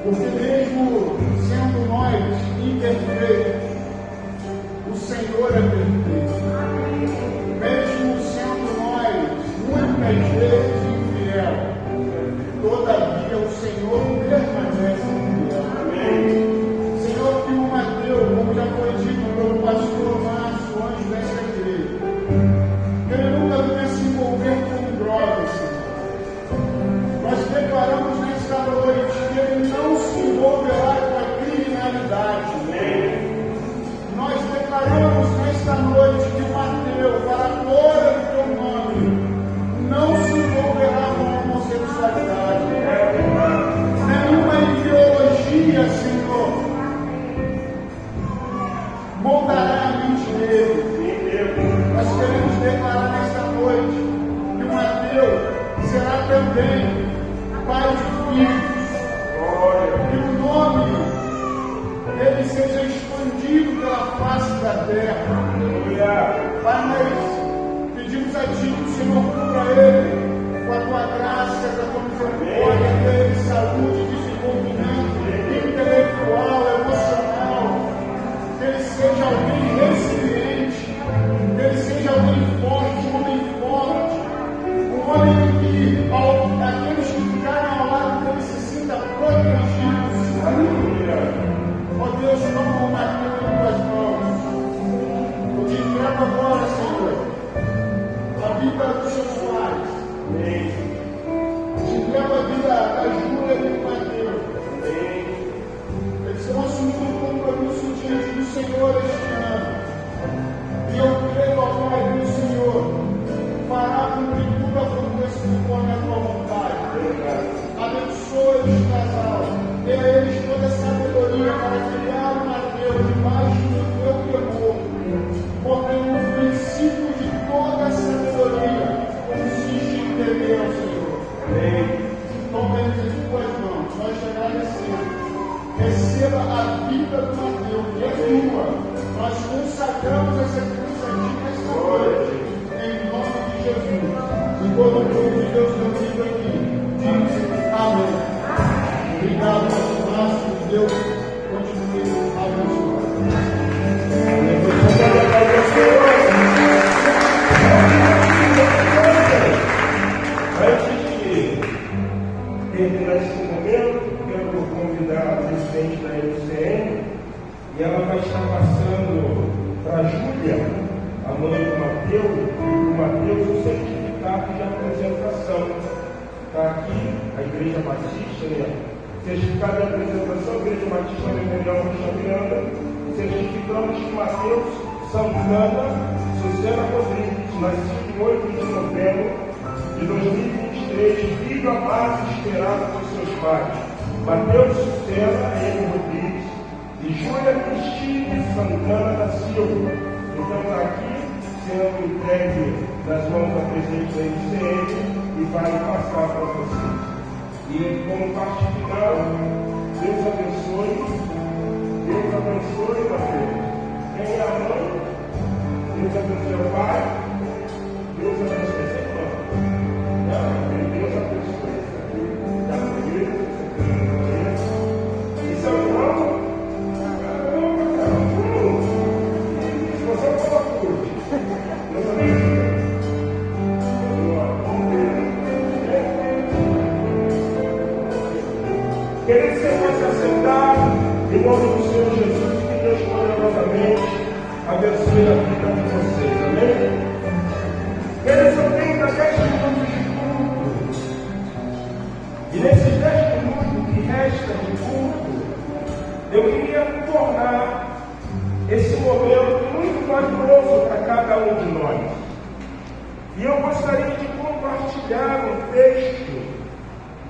porque mesmo sendo nós imperfeitos, o Senhor é perfeito. Mesmo sendo nós muitas vezes infiel, todavia o Senhor permanece fiel. Senhor, que o Mateus, como já foi dito pelo pastor Márcio antes dessa igreja, que ele nunca venha se envolver com drogas, Senhor. Nós declaramos nesta noite que ele não se envolverá com a criminalidade. Nós declaramos nesta noite que o Mateus, para a glória do Teu nome, não se envolverá com a homossexualidade. Nenhuma ideologia, Senhor, moldará a mente dele. Nós queremos declarar nesta noite que o Mateus será também pai de filhos. Que o nome dele seja expandido pela face da terra. Pai, nós pedimos a Ti que o Senhor cubra ele com a Tua graça, com a Tua misericórdia, dele saúde, desenvolvimento intelectual, emocional. Que ele seja alguém resiliente, que ele seja alguém forte, um homem que, aqueles que ficarem ao lado dele, se sinta protegido. Ó Deus, toma o Mateus em Tuas mãos. Eu te entrego agora, Senhor, a vida dos seus pais. Te entrego a vida da Júlia e do Mateus. Eles estão assumindo um compromisso diante do Senhor este ano. E eu creio, ó Pai, que o Senhor fará com que tudo aconteça conforme a Tua vontade. Abençoa este casal. Dê a eles toda a sabedoria para criar o Mateus debaixo do Teu temor. Porque no princípio de toda a sabedoria consiste em temer ao Senhor. Toma eles em Tuas mãos. Nós te agradecemos. Receba a vida do Mateus, que é Tua. Nós consagramos essa criança aqui nesta noite, em nome de Jesus. E todo o povo de Deus reunido aqui, diz amém. Obrigado, pastor Márcio, que Deus continue abençoando. Antes de terminar esse momento, quero convidar a presidente da LCN e ela vai estar passando para a Júlia, a mãe do Mateus, o certificado de apresentação. Está aqui a Igreja Batista, né? Certificado de apresentação, Igreja Batista Memorial Xaviana. Certificamos que Mateus Santana Suzana Rodrigues, nascido em 8 de novembro de 2023, filho amado e esperado por seus pais, Mateus Suzana M. Rodrigues e Júlia Cristine Santana da Silva. Então está aqui sendo entregue nas mãos da presidente da ICM e vai passar para vocês. E como parte final, Deus abençoe, Mateus. Quem é a mãe? Deus abençoe o pai, Deus abençoe essa irmã. Deus abençoe da igreja, e seu irmão, se você for curte, Deus abençoe. Querido, você pode se assentar em nome do Senhor Jesus, que Deus poderosamente abençoe a vida de vocês, amém? Queridos, eu tenho ainda 10 minutos de culto, e nesses 10 minutos que restam de culto, eu queria tornar esse momento muito valioso para cada um de nós. E eu gostaria de compartilhar um texto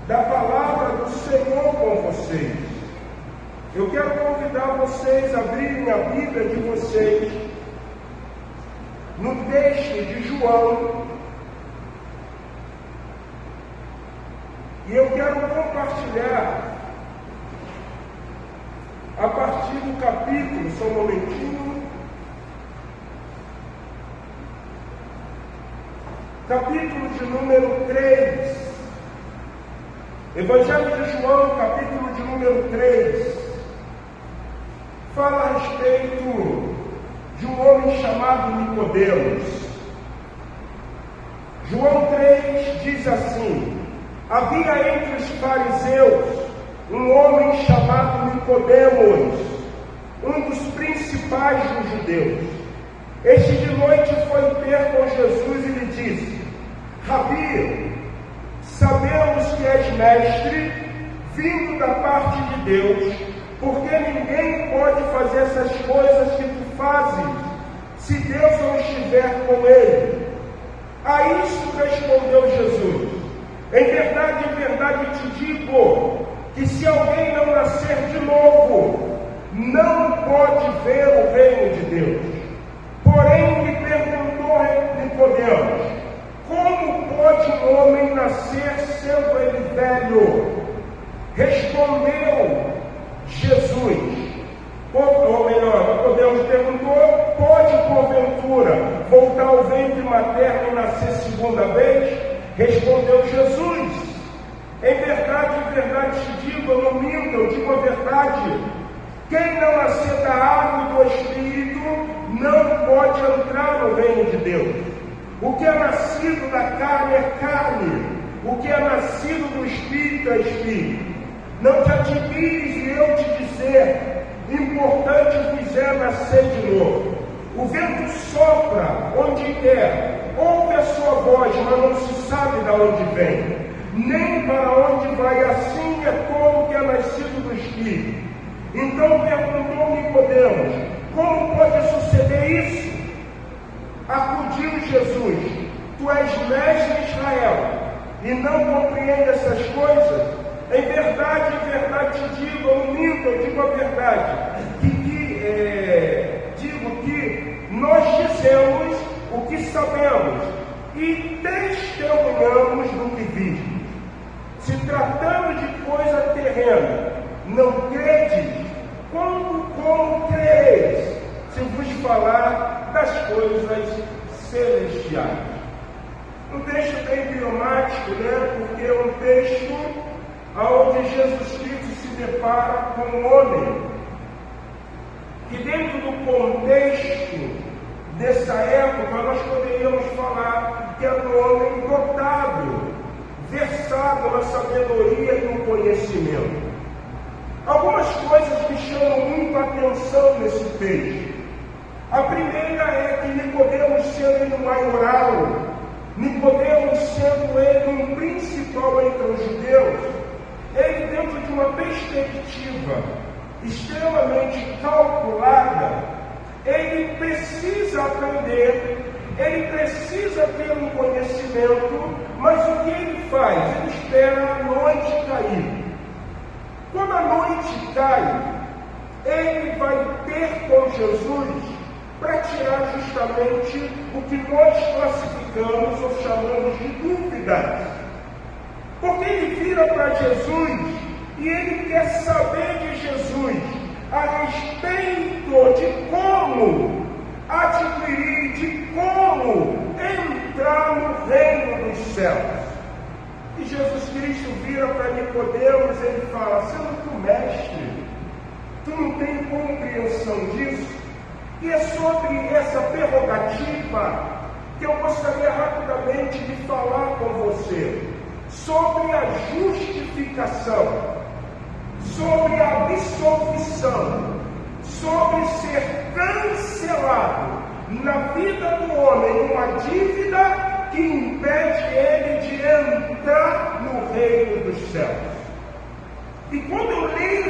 da palavra do Senhor com vocês. Eu quero convidar vocês a abrirem a Bíblia de vocês no texto de João. E eu quero compartilhar a partir do capítulo, só um momentinho, capítulo de número 3. Evangelho de João, capítulo de número 3, fala a respeito de um homem chamado Nicodemos. João 3 diz assim: havia entre os fariseus um homem chamado Nicodemos, um dos principais dos judeus. Este de noite foi ter com Jesus e lhe disse: Rabi, sabemos que és mestre, vindo da parte de Deus, porque ninguém pode fazer essas coisas que tu fazes, se Deus não estiver com ele. A isto respondeu Jesus: em verdade te digo, que se alguém não nascer de novo, não pode ver o reino de Deus. Porém lhe perguntou Nicodemos: como pode um homem nascer sendo ele velho? Respondeu Jesus, ou melhor, Nicodemos perguntou: pode porventura voltar ao ventre materno e nascer segunda vez? Respondeu Jesus: em verdade te digo, eu não minto, eu digo a verdade. Quem não nascer da água e do Espírito não pode entrar no reino de Deus. O que é nascido da carne é carne, o que é nascido do Espírito é Espírito. Não te admires de eu te dizer, importante vos é nascer de novo. O vento sopra onde quer, ouve a sua voz, mas não se sabe de onde vem, nem para onde vai. Assim é todo que é nascido do Espírito. Então perguntou Nicodemos: como pode suceder isso? Acudiu Jesus: tu és mestre de Israel e não compreende essas coisas? Em verdade te digo, eu não minto, eu digo a verdade, digo que nós dizemos o que sabemos e testemunhamos do que vimos. Se tratando de coisa terrena, não credes? Como crereis se vos falar das coisas celestiais? Um texto bem emblemático, porque é um texto onde Jesus Cristo se depara com um homem que, dentro do contexto dessa época, nós poderíamos falar que era um homem dotado, versado na sabedoria e no conhecimento. Algumas coisas me chamam muito a atenção nesse texto. A primeira é que Nicodemos, sendo ele um maioral, Nicodemos, sendo ele um principal entre os judeus, ele, dentro de uma perspectiva extremamente calculada, ele precisa aprender, ele precisa ter um conhecimento, mas o que ele faz? Ele espera a noite cair. Quando a noite cai, ele vai ter com Jesus para tirar justamente o que nós classificamos ou chamamos de dúvidas. Porque ele vira para Jesus e ele quer saber de Jesus a respeito de como adquirir, de como entrar no reino dos céus. E Jesus Cristo vira para Nicodemos e ele fala: sendo tu mestre, tu não tem compreensão disso? E é sobre essa prerrogativa que eu gostaria rapidamente de falar com você, sobre a justificação, sobre a absolvição, sobre ser cancelado na vida do homem uma dívida que impede ele de entrar no reino dos céus. E quando eu leio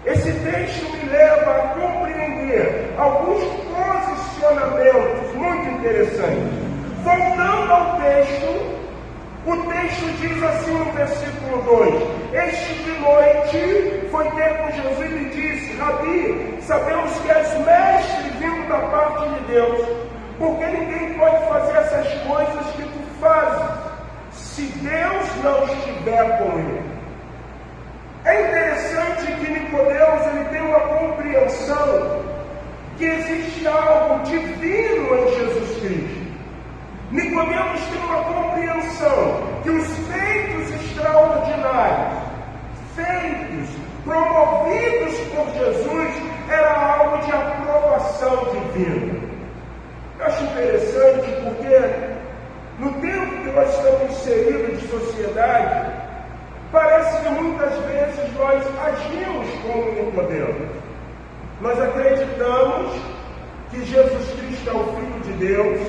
esse texto me leva a compreender alguns posicionamentos muito interessantes. Voltando ao texto, o texto diz assim no versículo 2: este de noite foi ter com Jesus e lhe disse: Rabi, sabemos que és mestre vindo da parte de Deus, porque ninguém pode fazer essas coisas que tu fazes, se Deus não estiver com ele. É interessante que Nicodemos ele tem uma compreensão que existe algo divino em Jesus Cristo. Nicodemos tem uma compreensão que os feitos inseridos de sociedade, parece que muitas vezes nós agimos como Nicodemos. Nós acreditamos que Jesus Cristo é o Filho de Deus.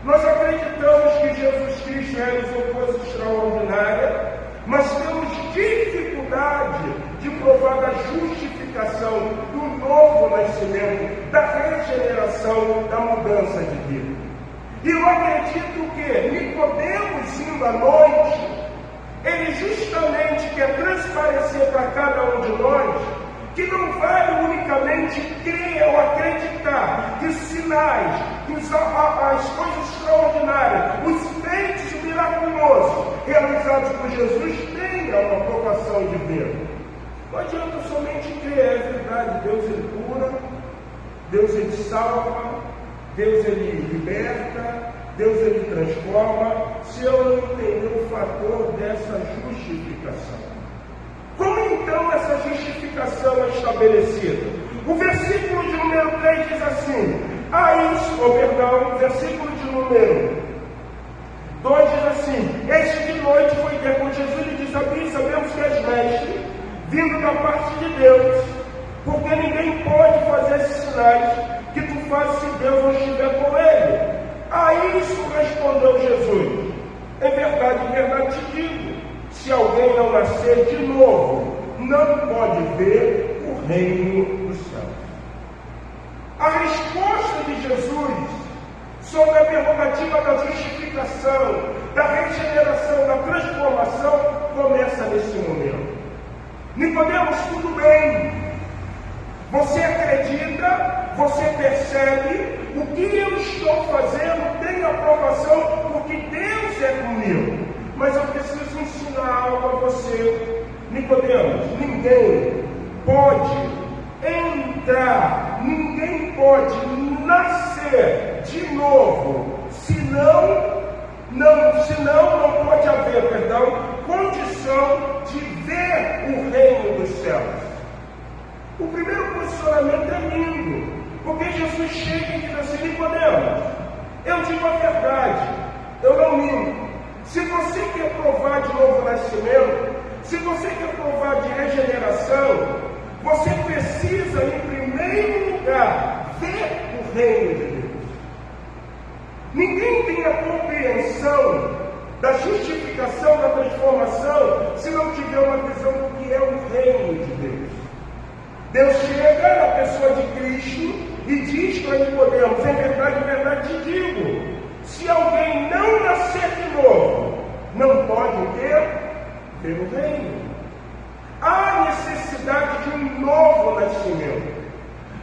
Nós acreditamos que Jesus Cristo realizou coisa extraordinária, mas temos dificuldade de provar a justificação do novo nascimento, da regeneração, da mudança de vida. E eu acredito que Nicodemos, indo à noite, ele justamente quer transparecer para cada um de nós que não vale unicamente crer ou acreditar que os sinais, que as coisas extraordinárias, os feitos miraculosos realizados por Jesus tenham uma aprovação divina. Não adianta somente crer, é verdade, Deus ele cura, Deus ele salva, Deus ele liberta, Deus ele transforma, se eu não entender o fator dessa justificação. Como então essa justificação é estabelecida? O versículo de número 3 diz assim, o versículo de número 2 diz assim, este de noite foi ter com Jesus e disse, sabemos que és mestre, vindo da parte de Deus, porque ninguém pode fazer esses sinais que tu fazes se Deus não estiver com ele. A isso respondeu Jesus, em verdade te digo, se alguém não nascer de novo, não pode ver o reino dos céus. A resposta de Jesus sobre a prerrogativa da justificação, da regeneração, da transformação, começa nesse momento. Nicodemos, tudo bem. Você acredita, você percebe, o que eu estou fazendo tem aprovação, porque Deus é comigo. Mas eu preciso ensinar algo a você. Nicodemos, ninguém pode entrar, ninguém pode nascer de novo, senão não pode haver, condição de ver o reino dos céus. O primeiro posicionamento é lindo, porque Jesus chega e diz assim, Nicodemos, eu digo a verdade, eu não minto. Se você quer provar de novo nascimento, se você quer provar de regeneração, você precisa, em primeiro lugar, ver o reino de Deus. Ninguém tem a compreensão da justificação, da transformação, se não tiver uma visão do que é o reino de Deus. Deus chega na pessoa de Cristo e diz para Nicodemos, em verdade te digo, se alguém não nascer de novo, não pode ver o reino. Há necessidade de um novo nascimento.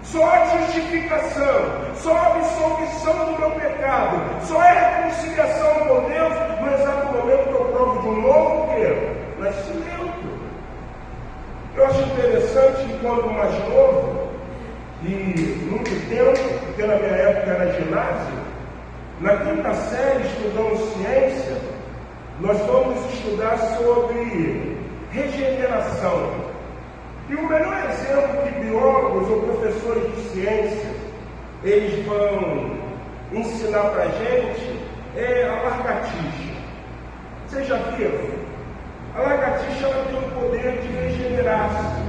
Só a justificação, só a absolvição do meu pecado, só é reconciliação com Deus no exato momento que eu provo de um novo nascimento. Eu acho interessante que quando mais novo, e muito tempo, porque na minha época era ginásio, na 5ª série, estudando ciência, nós vamos estudar sobre regeneração. E o melhor exemplo que biólogos ou professores de ciência eles vão ensinar para a gente é a lagartixa. Vocês já viram? A lagartixa ela tem o poder de regenerar-se.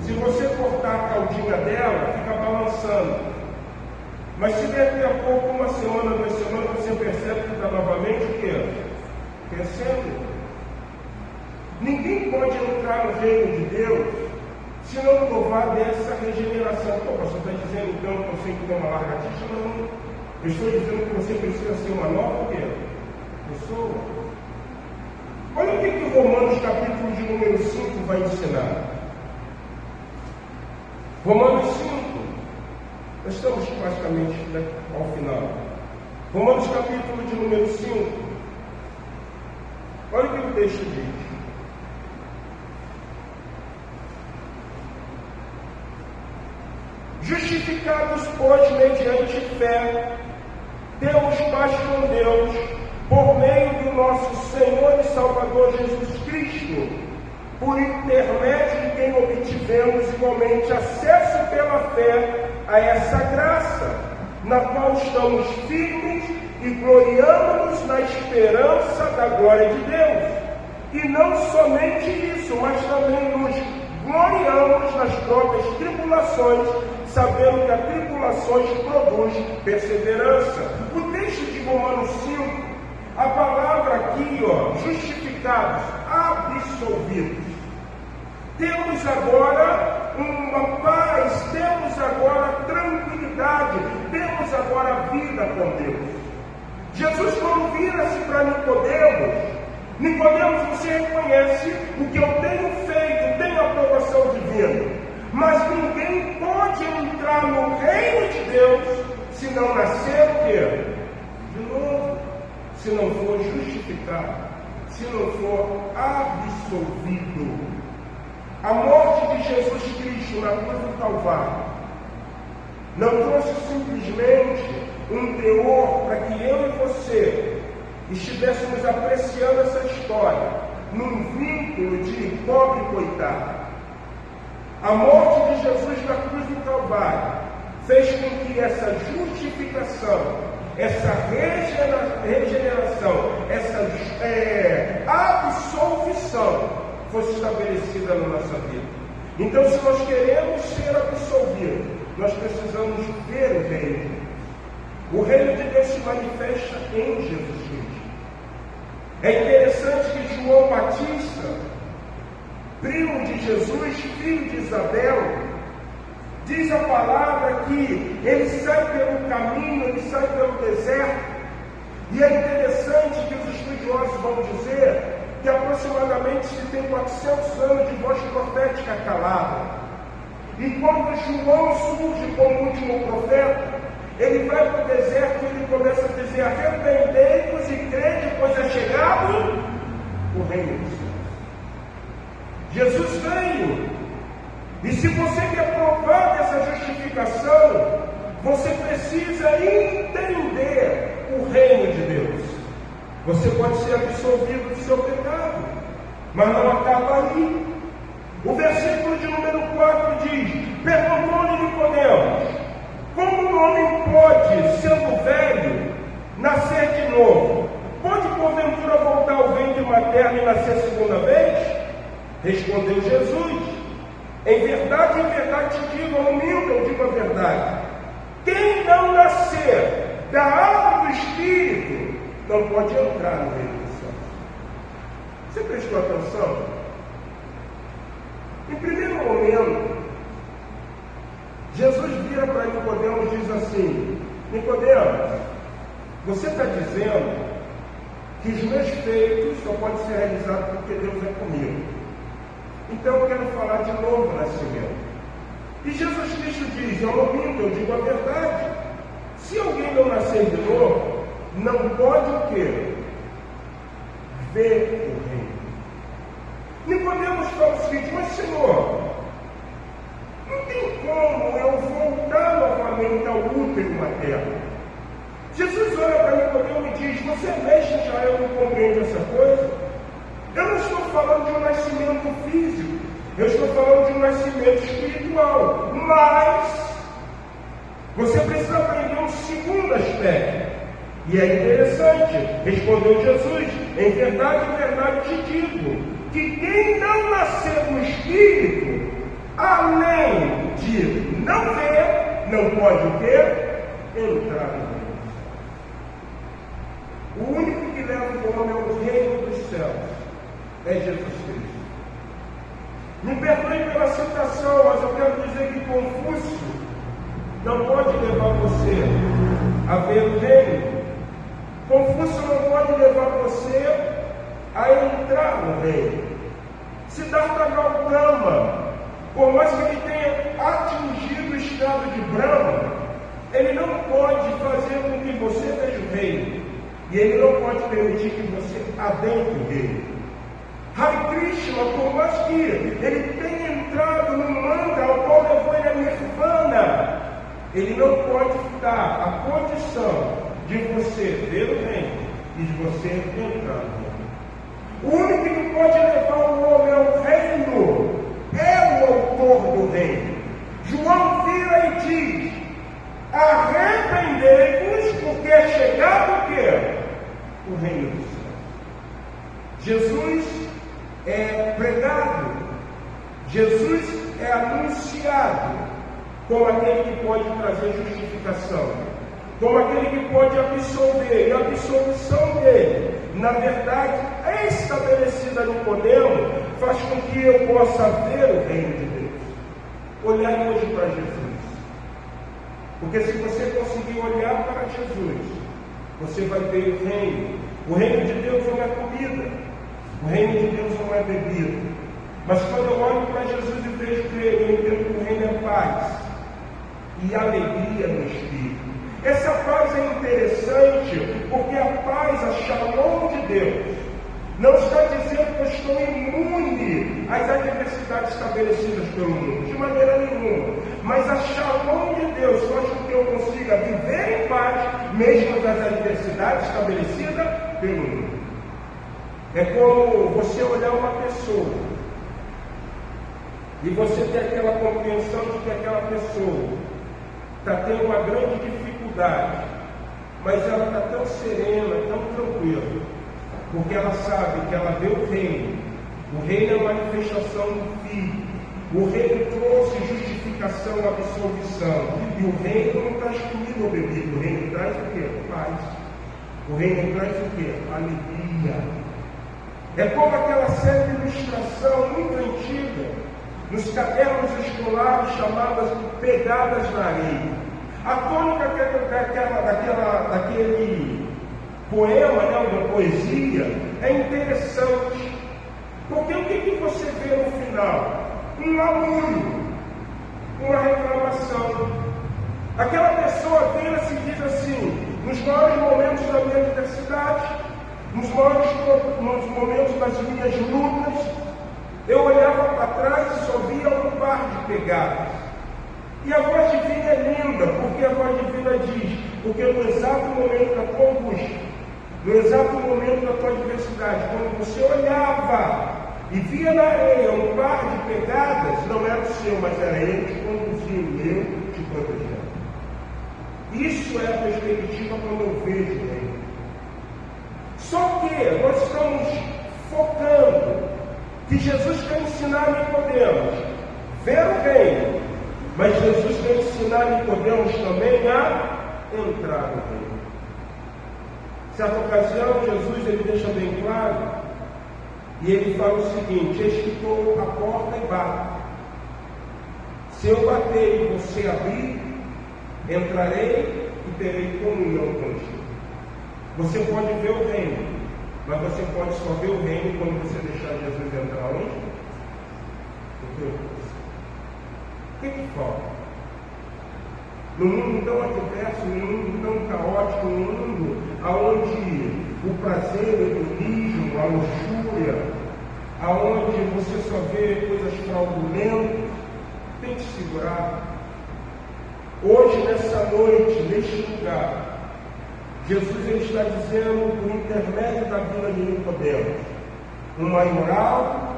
Se você cortar a caudinha dela, fica balançando. Mas se daqui a pouco, uma semana, 2 semanas, você percebe que está novamente o quê? Crescendo. Ninguém pode entrar no reino de Deus se não provar dessa regeneração. Pô, pastor, está dizendo então que você tem que ter uma lagartixa? Não. Eu estou dizendo que você precisa ser uma nova pessoa. Olha o que Romanos capítulo de número 5 vai ensinar. Romanos 5. Nós estamos praticamente ao final. Romanos capítulo de número 5. Olha o que o texto diz. Justificados, pois, mediante fé, temos paz com Deus, por meio do nosso Senhor e Salvador Jesus Cristo, por intermédio de quem obtivemos igualmente acesso pela fé a essa graça, na qual estamos firmes e gloriamo-nos na esperança da glória de Deus. E não somente isso, mas também nos gloriamos nas próprias tribulações, sabendo que as tribulações produzem perseverança. O texto de Romanos 5, a palavra aqui, justificados, absolvidos. Temos agora uma paz, temos agora tranquilidade, temos agora vida com Deus. Jesus, quando vira-se para Nicodemos, você reconhece o que eu tenho feito, tenho aprovação divina, mas ninguém pode entrar no reino de Deus se não nascer o quê? De novo, se não for justificado, se não for absolvido. A morte de Jesus Cristo na cruz do Calvário não trouxe simplesmente um teor para que eu e você estivéssemos apreciando essa história num vínculo de pobre coitado. A morte de Jesus na cruz do Calvário fez com que essa justificação, essa regeneração, essa absolvição fosse estabelecida na nossa vida. Então, se nós queremos ser absolvidos, nós precisamos ver o reino de Deus. O reino de Deus se manifesta em Jesus Cristo. É interessante que João Batista, primo de Jesus, filho de Isabel, diz a palavra que ele sai pelo caminho, ele sai pelo deserto. E é interessante que os estudiosos vão dizer que aproximadamente se tem 400 anos de voz profética calada. E quando João surge como último profeta, ele vai para o deserto e ele começa a dizer: arrependei-vos e crede, pois é chegado o reino dos céus. Jesus veio. E se você quer provar dessa justificação, você precisa entender o reino de Deus. Você pode ser absolvido do seu pecado, mas não acaba aí. O versículo de número 4 diz: perguntou-lhe Nicodemos: como um homem pode, sendo velho, nascer de novo? Pode porventura voltar ao ventre materno e nascer segunda vez? Respondeu Jesus: em verdade te digo, não minto, eu digo a verdade. Quem não nascer da água do Espírito não pode entrar no reino dos céus. Você prestou atenção? Em primeiro momento, Jesus vira para Nicodemos e diz assim: Nicodemos, você está dizendo que os meus feitos só podem ser realizados porque Deus é comigo. Então eu quero falar de novo nascimento. E Jesus Cristo diz: eu não minto, eu digo a verdade. Se alguém não nascer de novo, não pode o quê? Ver o reino. Nicodemos fala o seguinte: mas Senhor, não tem como eu voltar novamente ao útero materno. Jesus olha para Nicodemos e diz: você é mestre de Israel, não compreende essa coisa? Eu não estou falando de um nascimento físico, eu estou falando de um nascimento espiritual. Mas você precisa aprender um segundo aspecto. E é interessante, respondeu Jesus: em verdade te digo, que quem não nascer do Espírito, além de não ver, não pode o quê? Entrar no reino. O único que leva o homem ao reino dos céus é Jesus Cristo. Me perdoe pela citação, mas eu quero dizer que Confúcio não pode levar você a ver o reino. Confúcio não pode levar você a entrar no reino. Siddhartha Gautama, por mais que ele tenha atingido o estado de Brahma, ele não pode fazer com que você veja o reino. E ele não pode permitir que você adentre o reino. Hare Krishna, por mais que ele tenha entrado no mantra ao qual levou ele a Nirvana, ele não pode dar a condição de você ver o reino e de você entrar no reino. O único que pode levar o homem ao reino é o autor do reino. João vira e diz: arrependei-vos, porque é chegado o quê? o reino dos céus. Jesus é pregado, Jesus é anunciado como aquele que pode trazer justificação, como aquele que pode absolver, e a absolvição dele, na verdade, estabelecida no Nicodemo, faz com que eu possa ver o reino de Deus. Olhar hoje para Jesus. Porque se você conseguir olhar para Jesus, você vai ver o reino. O reino de Deus não é comida, o reino de Deus não é bebida. Mas quando eu olho para Jesus e vejo ele, eu entendo que o reino é paz e alegria no Espírito. Essa paz é interessante porque a paz, a shalom de Deus, não está dizendo que eu estou imune às adversidades estabelecidas pelo mundo, de maneira nenhuma. Mas a shalom de Deus faz com que eu consiga viver em paz, mesmo das adversidades estabelecidas pelo mundo. É como você olhar uma pessoa e você ter aquela compreensão de que aquela pessoa está tendo uma grande dificuldade, mas ela está tão serena, tão tranquila, porque ela sabe que ela vê o reino. O reino é a manifestação do Filho. O reino trouxe justificação, absolvição. E o reino não traz comida ou bebida. O reino traz o quê? Paz. O reino traz o quê? Alegria. É como aquela série de ilustração muito antiga, nos cadernos escolares chamadas de pegadas na areia. A tônica daquele poema, da poesia, é interessante. Porque o que você vê no final? Um lamúrio, uma reclamação. Aquela pessoa vira-se e diz assim: nos maiores momentos da minha adversidade, nos maiores momentos das minhas lutas, eu olhava para trás e só via um par de pegadas. E a voz divina é linda, porque a voz divina diz: porque no exato momento da tua angústia, no exato momento da tua adversidade, quando você olhava e via na areia um par de pegadas, não era o seu, mas era ele que conduzia o meu, te protegendo. Isso é a perspectiva quando eu vejo ele. Só que nós estamos focando que Jesus quer ensinar a Nicodemos ver o reino, mas Jesus quer ensinar a Nicodemos também a entrar no reino. Certa ocasião, Jesus ele deixa bem claro, e ele fala o seguinte: eis que estou à porta e bato. Se eu bater e você abrir, entrarei e terei comunhão contigo. Você pode ver o reino, mas você pode só ver o reino quando você deixar Jesus entrar onde? No teu coração. O que falta? No mundo tão adverso, no mundo tão caótico, no mundo onde o prazer, o hedonismo, a luxúria, aonde você só vê coisas fraudulentas, tem que segurar. Hoje, nessa noite, neste lugar, Jesus ele está dizendo, por intermédio da vida de Nicodemos, um maioral,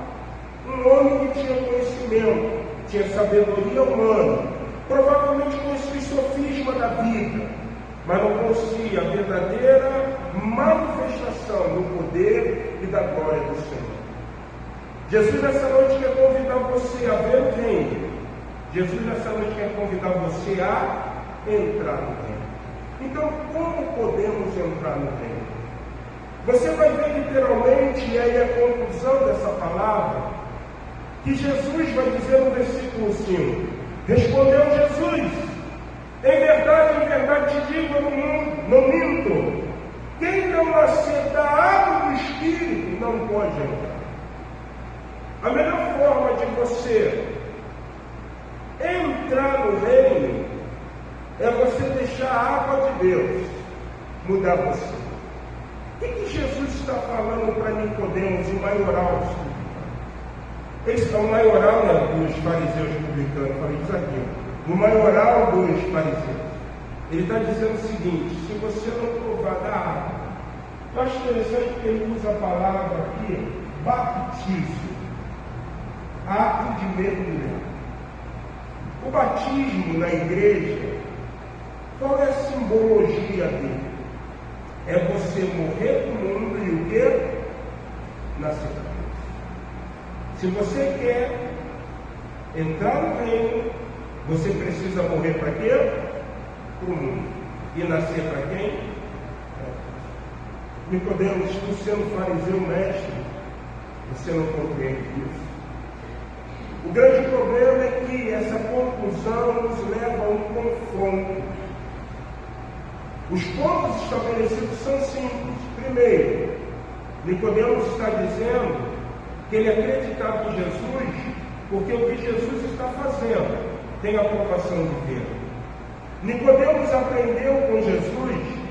um homem que tinha conhecimento, tinha sabedoria humana, provavelmente conhecia o sofisma da vida, mas não conhecia a verdadeira manifestação do poder e da glória do Senhor. Jesus nessa noite quer convidar você a ver o reino. Jesus nessa noite quer convidar você a entrar no reino. Então, como podemos entrar no reino? Você vai ver literalmente, e aí a conclusão dessa palavra, que Jesus vai dizer no versículo 5: respondeu Jesus: em verdade te digo, eu não minto. Quem não nascer da água do Espírito não pode entrar. A melhor forma de você entrar no reino é você deixar a água de Deus mudar você. O que Jesus está falando para Nicodemos, o maioral? Esse é o maioral, né, dos fariseus publicanos, falei isso aqui. No maioral dos fariseus. Ele está dizendo o seguinte: se você não provar da água, eu acho interessante que ele usa a palavra aqui, batismo, ato de mergulhar. O batismo na igreja, qual é a simbologia dele? é você morrer para o mundo e o quê? Nascer para Deus. Se você quer entrar no reino, você precisa morrer para quê? Para o mundo. E nascer para quem? Nicodemos, tu sendo fariseu mestre, você não compreende isso. O grande problema é que essa conclusão nos leva a um confronto. Os pontos estabelecidos são simples. Primeiro, Nicodemos está dizendo que ele acreditava em Jesus porque o que Jesus está fazendo tem a aprovação de Deus. Nicodemos aprendeu com Jesus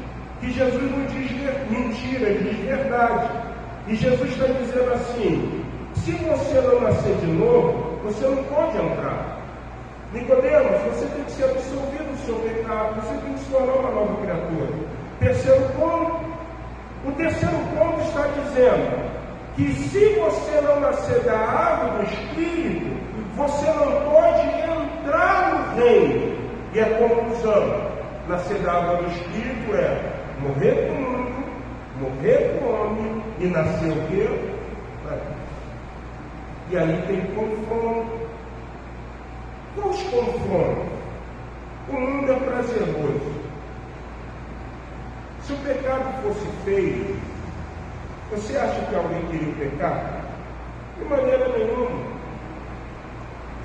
que Jesus não diz mentira, ele diz verdade. E Jesus está dizendo assim: se você não nascer de novo, você não pode entrar. Nicodemos, você tem que ser absolvido do seu pecado, você tem que se tornar uma nova criatura. Terceiro ponto. O terceiro ponto está dizendo que se você não nascer da água do Espírito, você não pode entrar no reino. E a conclusão, nascer da água do Espírito é morrer para o mundo, morrer para o homem e nascer o quê? E aí tem confronto. Quais confrontos? O mundo é prazeroso. Se o pecado fosse feio, você acha que alguém queria pecar? De maneira nenhuma.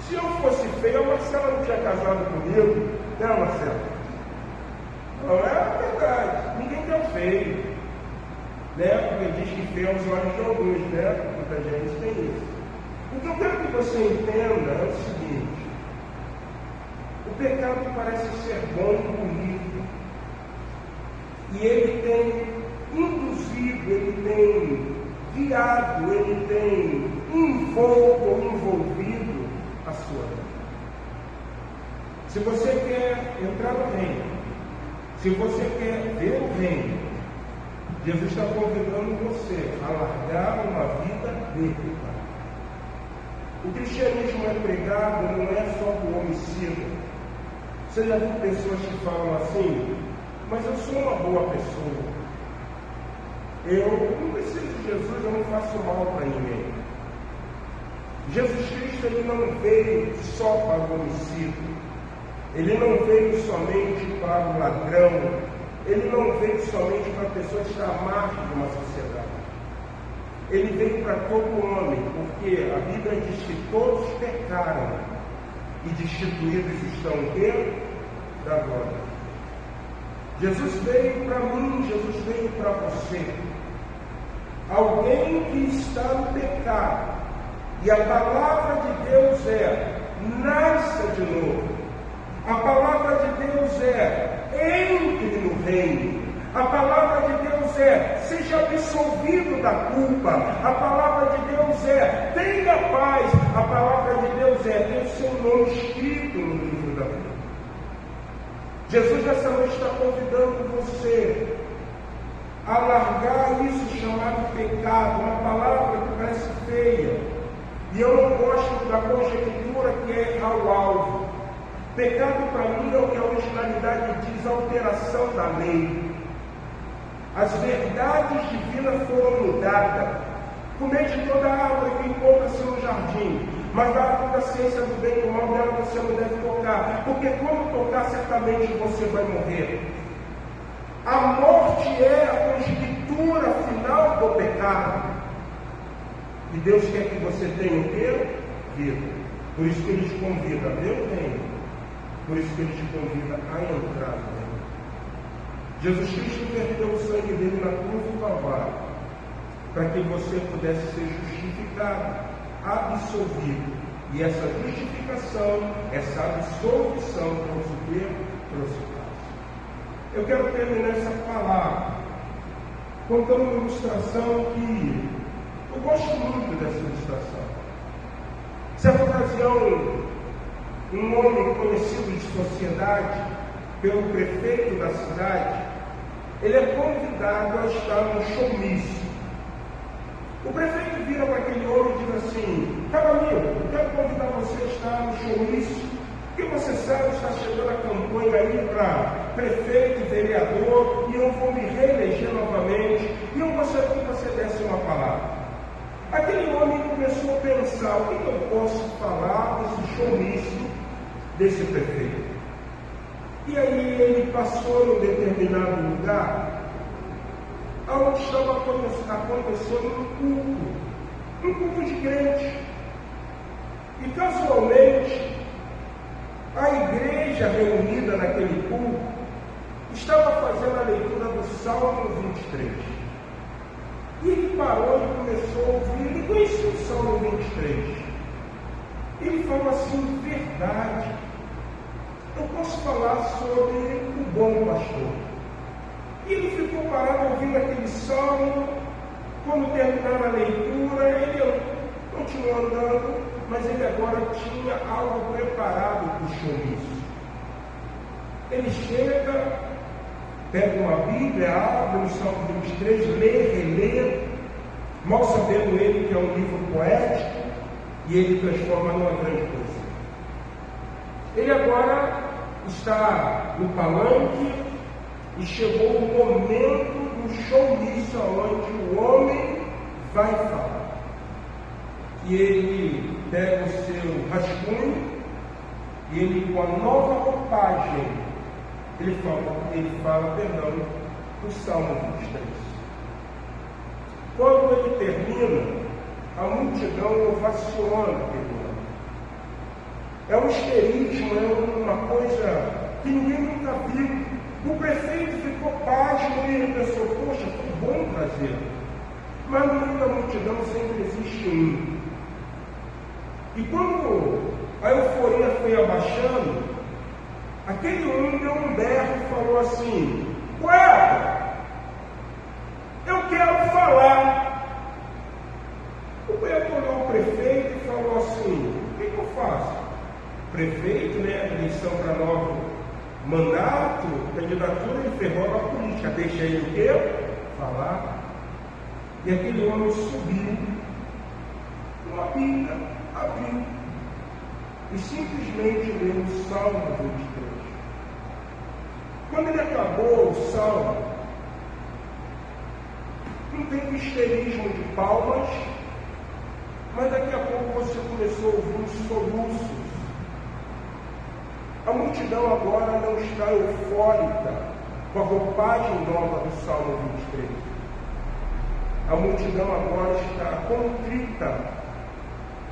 Se eu fosse feio, a Marcela não tinha casado comigo, né, Marcela? Não é verdade. Ninguém quer feio, né? Porque diz que feio aos olhos de alguns, né? Muita gente tem isso. O que eu quero que você entenda é o seguinte: o pecado parece ser bom e bonito. E ele tem induzido, ele tem guiado, ele tem envolto ou envolvido a sua vida. Se você quer entrar no reino, se você quer ver o reino, Jesus está convidando você a largar uma vida vertical. O cristianismo é pregado não é só do homicida. Você já viu pessoas que falam assim: mas eu sou uma boa pessoa, eu não preciso de Jesus, eu não faço mal para ninguém. Jesus Cristo, ele não veio só para o homicídio, ele não veio somente para o ladrão, ele não veio somente para a pessoa que está à margem de uma sociedade. Ele veio para todo homem, porque a Bíblia diz que todos pecaram e destituídos estão o quê? Da glória. Jesus veio para mim, Jesus veio para você. Alguém que está no pecado, e a palavra de Deus é: nasça de novo. A palavra de Deus é: entre no reino. A palavra de Deus é: seja absolvido da culpa. A palavra de Deus é: tenha paz. A palavra de Deus é: tenha o seu nome escrito no livro da vida. Jesus nessa noite está convidando você a largar isso chamado pecado, uma palavra que parece feia. E eu não gosto da conjectura que é ao alvo. Pecado para mim é o que a originalidade diz: alteração da lei. As verdades divinas foram mudadas. Comer de toda a árvore que encontra-se no jardim, mas da árvore da ciência do bem e do mal dela você não deve tocar, porque quando tocar certamente você vai morrer. A morte é a conjectura final do pecado. E Deus quer que você tenha o quê? Vida. Por isso que Ele te convida a ver o reino. Por isso que Ele te convida a entrar no reino. Jesus Cristo verteu o sangue dele na cruz do Calvário, para que você pudesse ser justificado, absolvido. E essa justificação, essa absolvição trouxe o quê? Trouxe paz. Eu quero terminar essa palavra contando uma ilustração que eu gosto muito dessa ilustração. Certa ocasião, um homem conhecido de sociedade pelo prefeito da cidade, ele é convidado a estar num showmício. O prefeito vira para aquele homem e diz assim: caro amigo, eu quero convidar você a estar no showmício Porque você sabe, está chegando a campanha aí para prefeito e vereador, e eu vou me reeleger novamente, e eu gostaria que você desse uma palavra. Aquele homem começou a pensar, o que eu posso falar desse showmício desse prefeito? E aí ele passou em um determinado lugar, onde estava acontecendo um culto de crente. E casualmente, a igreja reunida naquele culto estava fazendo a leitura do Salmo 23. E ele parou e começou a ouvir, ele conhecia o Salmo 23. Ele falou assim, verdade, eu posso falar sobre o bom pastor. E ele ficou parado ouvindo aquele salmo. Quando terminaram a leitura, ele continuou andando, mas ele agora tinha algo preparado para o showmício. Ele chega, pega uma Bíblia, abre o Salmo 23, lê, relê, mal sabendo ele que é um livro poético, e ele transforma numa grande coisa. Ele agora está no palanque e chegou o momento do showmício onde o homem vai falar. E ele pega o seu rascunho e ele, com a nova roupagem, ele fala, o Salmo 23. Quando ele termina, a multidão ovaciona aquele homem. É um histerismo, é uma coisa que ninguém nunca viu. O prefeito ficou pasmo e ele pensou, poxa, foi bom trazer. Mas no meio da multidão sempre existe um. E quando a euforia foi abaixando, aquele um deu um berro e falou assim, ué, eu quero falar. O Beto olhou o prefeito e falou assim, o que eu faço? Prefeito, né, eleição para novo mandato, candidatura, ele ferrou a política, deixa ele o quê? Falar. E aquele homem subiu uma Bíblia, abriu e simplesmente leu o Salmo 23. Quando ele acabou o Salmo, não teve histerismo de palmas, mas daqui a pouco você começou a ouvir uns soluços. A multidão agora não está eufórica com a roupagem nova do Salmo 23. A multidão agora está contrita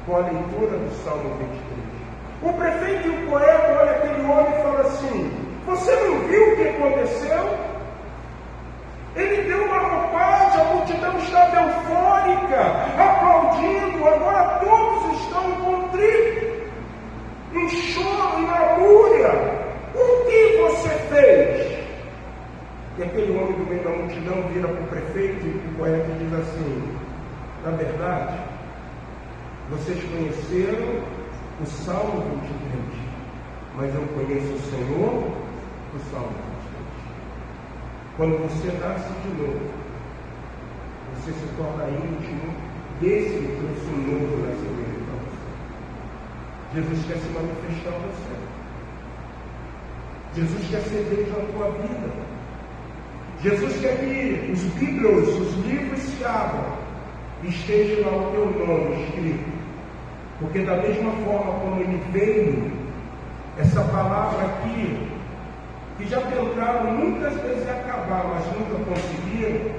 com a leitura do Salmo 23. O prefeito e o poeta olha aquele homem e fala assim, você não viu o que aconteceu? Ele deu uma roupagem, a multidão estava eufórica, aplaudindo, agora todos estão contritos, em choro, em lamúria. O que você fez? E aquele homem do meio da multidão vira para o prefeito e o poeta diz assim, na verdade, vocês conheceram o Salmo 23, mas eu conheço o Senhor, o Salmo 23. Quando você nasce de novo, você se torna íntimo desse que trouxe um novo nascimento para você. Jesus quer se manifestar a você. Jesus quer ser Deus na tua vida. Jesus quer que os bíblios, os livros se abram e esteja lá o teu nome escrito. Porque da mesma forma como ele veio, essa palavra aqui, que já tentaram muitas vezes acabar, mas nunca conseguiram,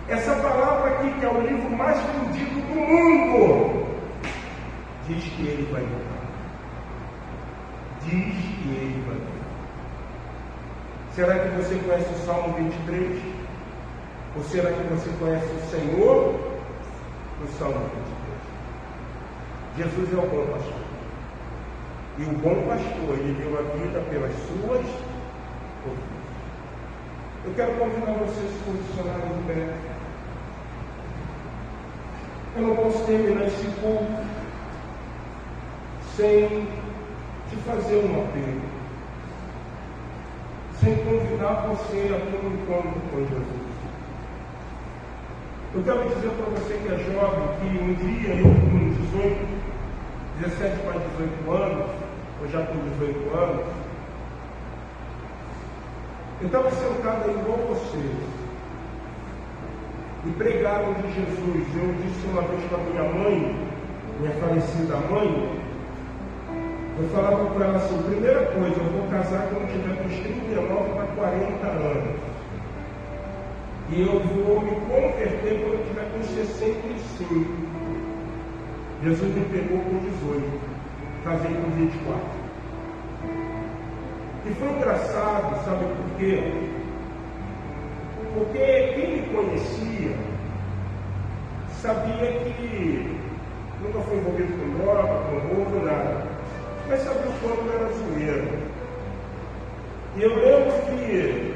essa palavra aqui, que é o livro mais vendido do mundo, diz que ele vai voltar. Diz que ele vai voltar. Será que você conhece o Salmo 23? Ou será que você conhece o Senhor no Salmo 23? Jesus é o bom pastor. E o bom pastor, ele deu a vida pelas suas ovelhas. Eu quero convidar vocês a se posicionarem em pé. Eu não posso terminar esse culto sem te fazer um apelo, sem convidar você a ter um encontro com Jesus. Eu quero dizer para você que é jovem, que um dia eu com 17 para 18 anos, eu já com 18 anos, eu estava sentado aí igual vocês, e pregaram de Jesus. Eu disse uma vez para minha mãe, minha falecida mãe, eu falava para ela assim: primeira coisa, eu vou casar quando eu tiver dos 39 para 40 anos. E eu vou me converter quando eu tiver com 65. Jesus me pegou com 18. Casei com 24. E foi engraçado, sabe por quê? Porque quem me conhecia sabia que nunca fui envolvido com droga, com roubo, nada. Mas sabia o quanto era zoeira. E eu lembro que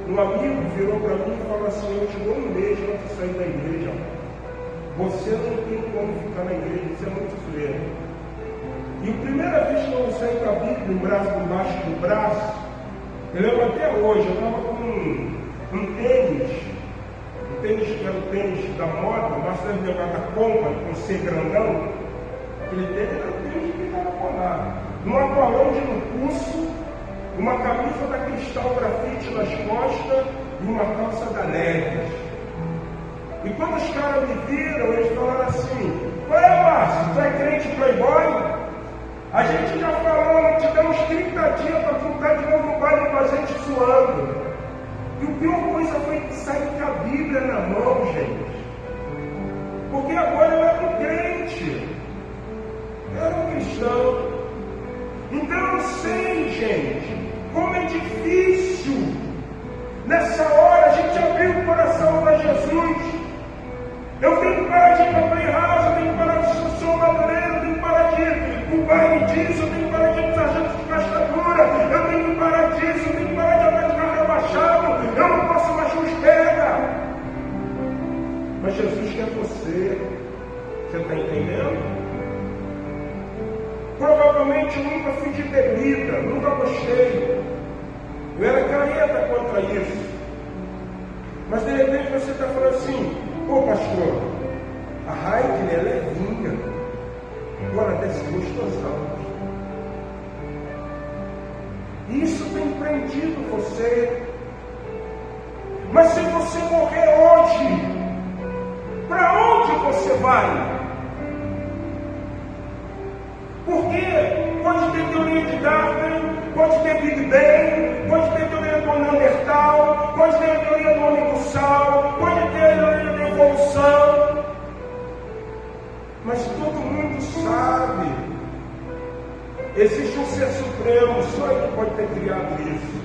um amigo virou para mim e falou assim: eu te dou um mês antes de sair da igreja. Você não tem como ficar na igreja, isso é muito zoeira. E a primeira vez que eu saí com a Bíblia embaixo do braço, eu lembro até hoje, eu estava com um tênis que era o tênis da moda, mas era o negócio da Compa, com C grandão. Aquele tênis era o tênis que estava colado. Um acolão de no pulso, uma camisa da Cristal Grafite nas costas e uma calça da Leves. E quando os caras me viram, eles falaram assim: ué, Márcio, tu é crente playboy? A gente já falou, te deu uns 30 dias para voltar de novo no baile com a gente suando. E a pior coisa foi sair com a Bíblia na mão, gente. Porque agora eu era um crente. Eu era um cristão. Então eu sei, gente, como é difícil nessa hora a gente abrir o coração para Jesus. Eu tenho que parar de ir para a House, eu tenho que parar de ser o Madureira, eu tenho que parar de ir para o baile disso, eu tenho que parar de ir para o sargento de castadura, eu tenho que parar disso, eu tenho que parar de andar de carro rebaixado, eu não posso mais nos pega. Mas Jesus quer você. Você está entendendo? Provavelmente eu nunca fui de bebida, nunca gostei. Eu era careta contra isso. Mas de repente você está falando assim: pô, pastor, a Heide é levinha, agora desce gostosão. Isso tem prendido você. Mas se você morrer hoje, para onde você vai? Porque pode ter teoria de Darwin, pode ter Big Bang, pode ter teoria do Neandertal, pode ter a teoria do homem do sal, pode ter a teoria da evolução. Mas todo mundo sabe, existe um ser supremo, só ele pode ter criado isso.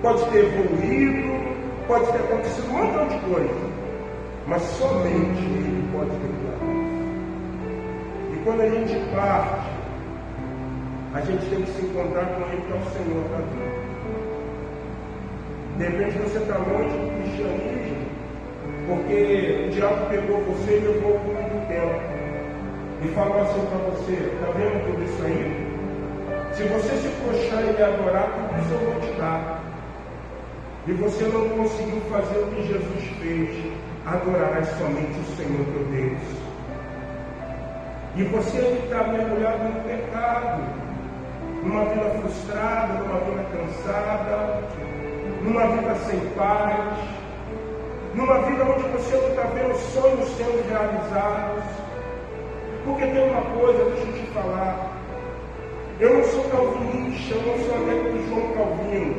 Pode ter evoluído, pode ter acontecido um montão de coisa, mas somente ele pode ter criado isso. E quando a gente parte, a gente tem que se encontrar com ele, que é o Senhor da vida. De repente você está longe do cristianismo, porque o diabo pegou você e levou para o mundo do tempo. E falou assim para você: está vendo tudo isso aí? Se você se prostrar e me adorar, tudo isso eu vou te dar. E você não conseguiu fazer o que Jesus fez: adorarás somente o Senhor teu Deus. E você está mergulhado no pecado, numa vida frustrada, numa vida cansada, numa vida sem paz, numa vida onde você não está vendo sonhos sendo realizados. Porque tem uma coisa, deixa eu te falar, eu não sou calvinista, eu não sou adepto de João Calvino,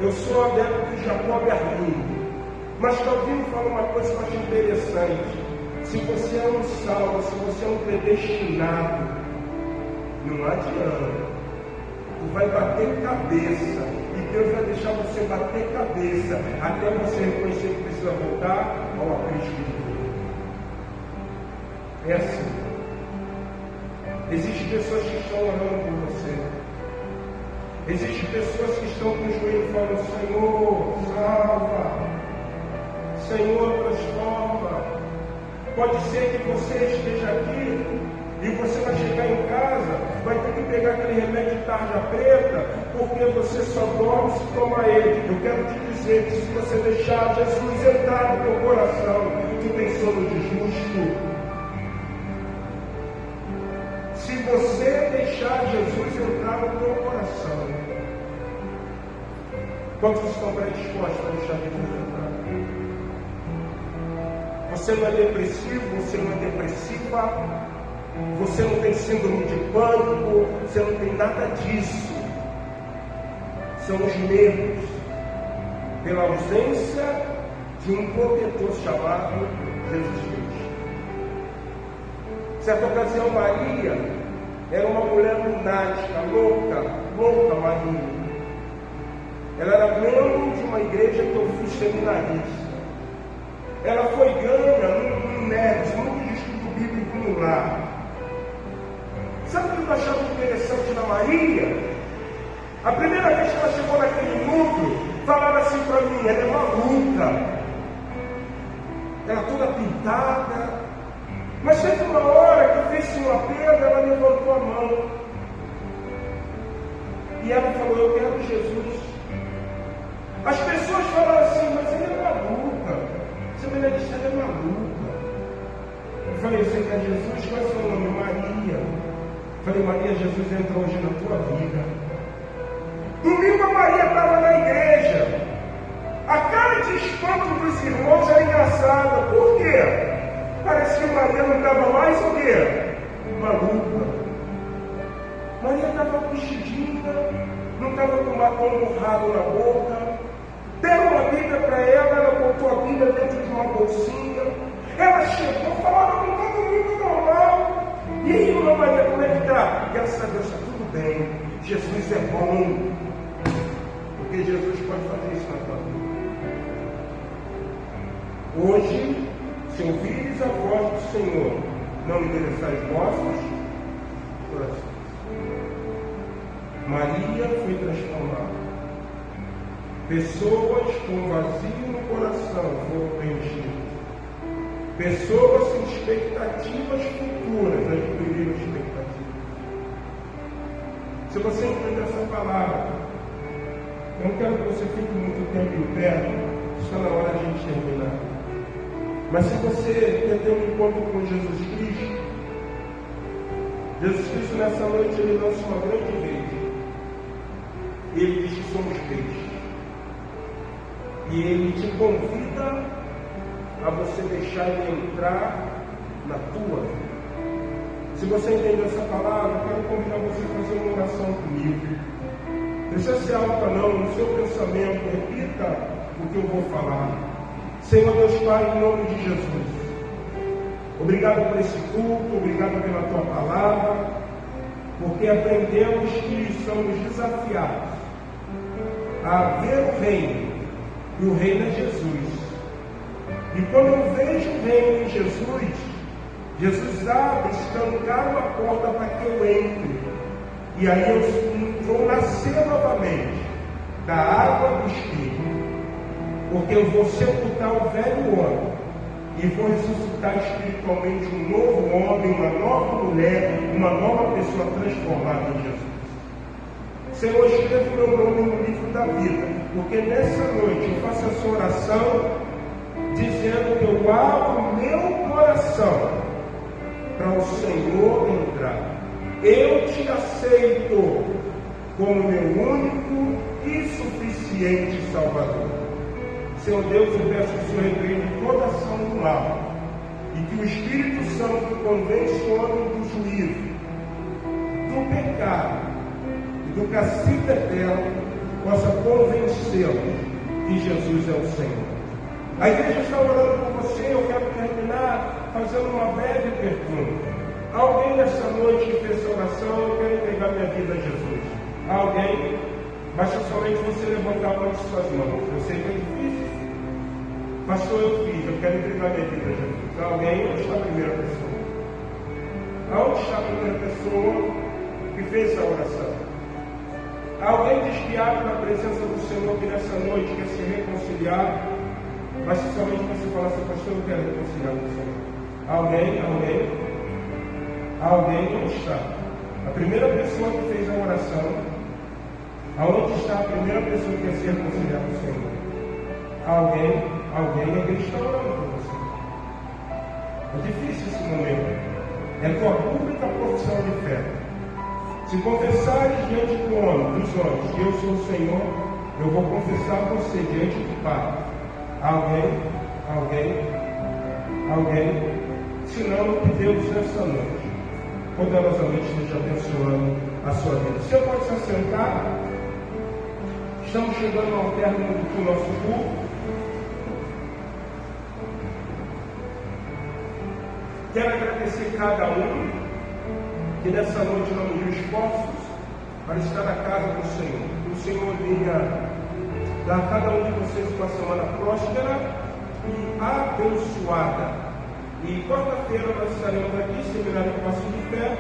eu sou adepto de Jacob Arlindo. Mas Calvino fala uma coisa que eu acho interessante: se você é um salvo, se você é um predestinado, não adianta, tu vai bater cabeça, e Deus vai deixar você bater cabeça, até você reconhecer que precisa voltar ao aprisco de Deus. É assim. Existem pessoas que estão orando por você. Existem pessoas que estão com o joelho falando: Senhor, salva. Senhor, transforma. Pode ser que você esteja aqui e você vai chegar em casa, vai ter que pegar aquele remédio de tarja preta, porque você só dorme se tomar ele. Eu quero te dizer que se você deixar Jesus entrar no teu coração, tu tem sono de justo. Se você deixar deixar Jesus entrar no teu coração? Quantos estão predispostos a deixar Jesus entrar? Você não é depressivo, você não é depressiva, você não tem síndrome de pânico, você não tem nada disso. São os medos, pela ausência de um protetor chamado Jesus Cristo. Certa ocasião, Maria era uma mulher lunática, louca Maria. Ela era membro de uma igreja que eu fui seminarista. Ela foi ganha num NERS, Núcleo de Estudo Bíblico no Lar. Sabe o que eu achava interessante na Maria? A primeira vez que ela chegou naquele núcleo, falava assim para mim: ela é maluca, ela toda pintada. Mas teve uma hora que fez-se um apelo, ela levantou a mão e ela falou: eu quero Jesus. As pessoas falaram assim: mas ele é maluca, essa mulher disse: ela é maluca. Eu falei: você quer Jesus? Qual é o seu nome? Maria. Eu falei: Maria, Jesus entra hoje na tua vida. Domingo a Maria estava na igreja. A cara de espanto dos irmãos era engraçada. Por quê? Parece que Maria não estava mais o quê? Maluca. Maria estava vestidinha, não estava com batom borrado na boca. Deram uma Bíblia para ela, ela botou a Bíblia dentro de uma bolsinha. Ela chegou, falava com todo mundo normal. E aí, irmã Maria, como é que está? Graças a Deus, está tudo bem. Jesus é bom. Porque Jesus pode fazer isso na tua vida. Hoje, se ouvires a voz do Senhor, não endereçais vossos corações. Maria foi transformada. Pessoas com vazio no coração foram preenchidas. Pessoas sem expectativas futuras adquiriram expectativas. Se você entender essa palavra, eu não quero que você fique muito tempo em pé, está na hora de a gente terminar. Mas se você ter um encontro com Jesus Cristo nessa noite ele lança uma grande rede. Ele diz que somos peixes. E ele te convida a você deixar ele entrar na tua vida. Se você entender essa palavra, eu quero convidar você a fazer uma oração comigo. Não precisa ser alta não, no seu pensamento, repita o que eu vou falar. Senhor Deus Pai, em nome de Jesus, obrigado por esse culto, obrigado pela tua palavra, porque aprendemos que somos desafiados a ver o reino, e o reino é Jesus. E quando eu vejo o reino em Jesus, Jesus abre, escancara a porta para que eu entre, e aí eu vou nascer novamente da água do Espírito. Porque eu vou sepultar o velho homem e vou ressuscitar espiritualmente um novo homem, uma nova mulher, uma nova pessoa transformada em Jesus. Senhor, escreva o meu nome no livro da vida, porque nessa noite eu faço essa oração dizendo que eu abro o meu coração para o Senhor entrar. Eu te aceito como meu único e suficiente Salvador. Senhor Deus, eu peço que o Senhor repreenda toda ação do mal e que o Espírito Santo convence o homem do juízo, do pecado e do castigo eterno, possa convencê-lo que Jesus é o Senhor. A igreja está orando por você. Eu quero terminar fazendo uma breve pergunta. Alguém nessa noite que fez essa oração: eu quero entregar minha vida a Jesus? Alguém? Basta somente você levantar uma de suas mãos. Eu sei que é difícil. Pastor, eu fiz, eu quero entregar minha vida a Jesus. Alguém? Onde está a primeira pessoa? Aonde está a primeira pessoa que fez essa oração? Alguém desviado da presença do Senhor que nessa noite quer se reconciliar? Basta somente você falar assim: pastor, eu quero reconciliar com o Senhor. Alguém? Alguém? Onde está? A primeira pessoa que fez a oração. Aonde está a primeira pessoa que quer se reconciliar com o Senhor? Alguém é que está orando por você. É difícil esse momento. É tua pública profissão de fé. Se confessares diante dos homens, que eu sou o Senhor, eu vou confessar você diante do Pai. Alguém, senão que Deus nessa noite, poderosamente esteja abençoando a sua vida. O Senhor pode se assentar. Estamos chegando ao término do nosso culto. Quero agradecer cada um que nessa noite não uniu esforços para estar na casa do Senhor. Que o Senhor venha dar a cada um de vocês uma semana próspera e abençoada. E quarta-feira nós estaremos aqui, seminário de Passo de Fé,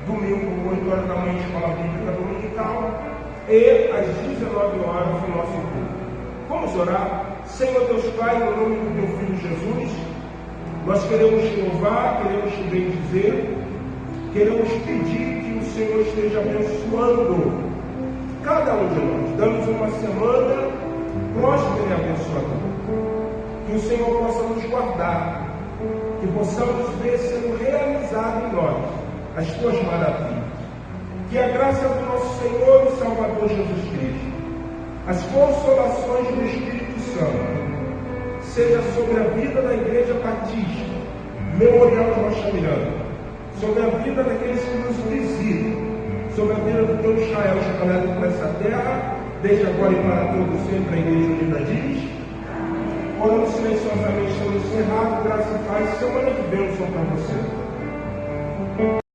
domingo, 8 horas da manhã, escola bíblica dominical, e às 19 horas o nosso culto. Vamos orar. Senhor Deus Pai, no nome do teu Filho Jesus, nós queremos te louvar, queremos te bendizer, queremos pedir que o Senhor esteja abençoando cada um de nós, dando-nos uma semana próspera e abençoadora. Que o Senhor possa nos guardar, que possamos ver sendo realizado em nós as tuas maravilhas. Que a graça do nosso Senhor e Salvador Jesus Cristo, as consolações do Espírito Santo, seja sobre a vida da Igreja Batista, Memorial de Rocha Miranda, sobre a vida daqueles que nos visitam, sobre a vida do teu Israel espalhado por essa terra, desde agora e para todos sempre, a Igreja Unida diz. Orando silenciosamente, estamos encerrados, graça e paz, semana de bênção para você.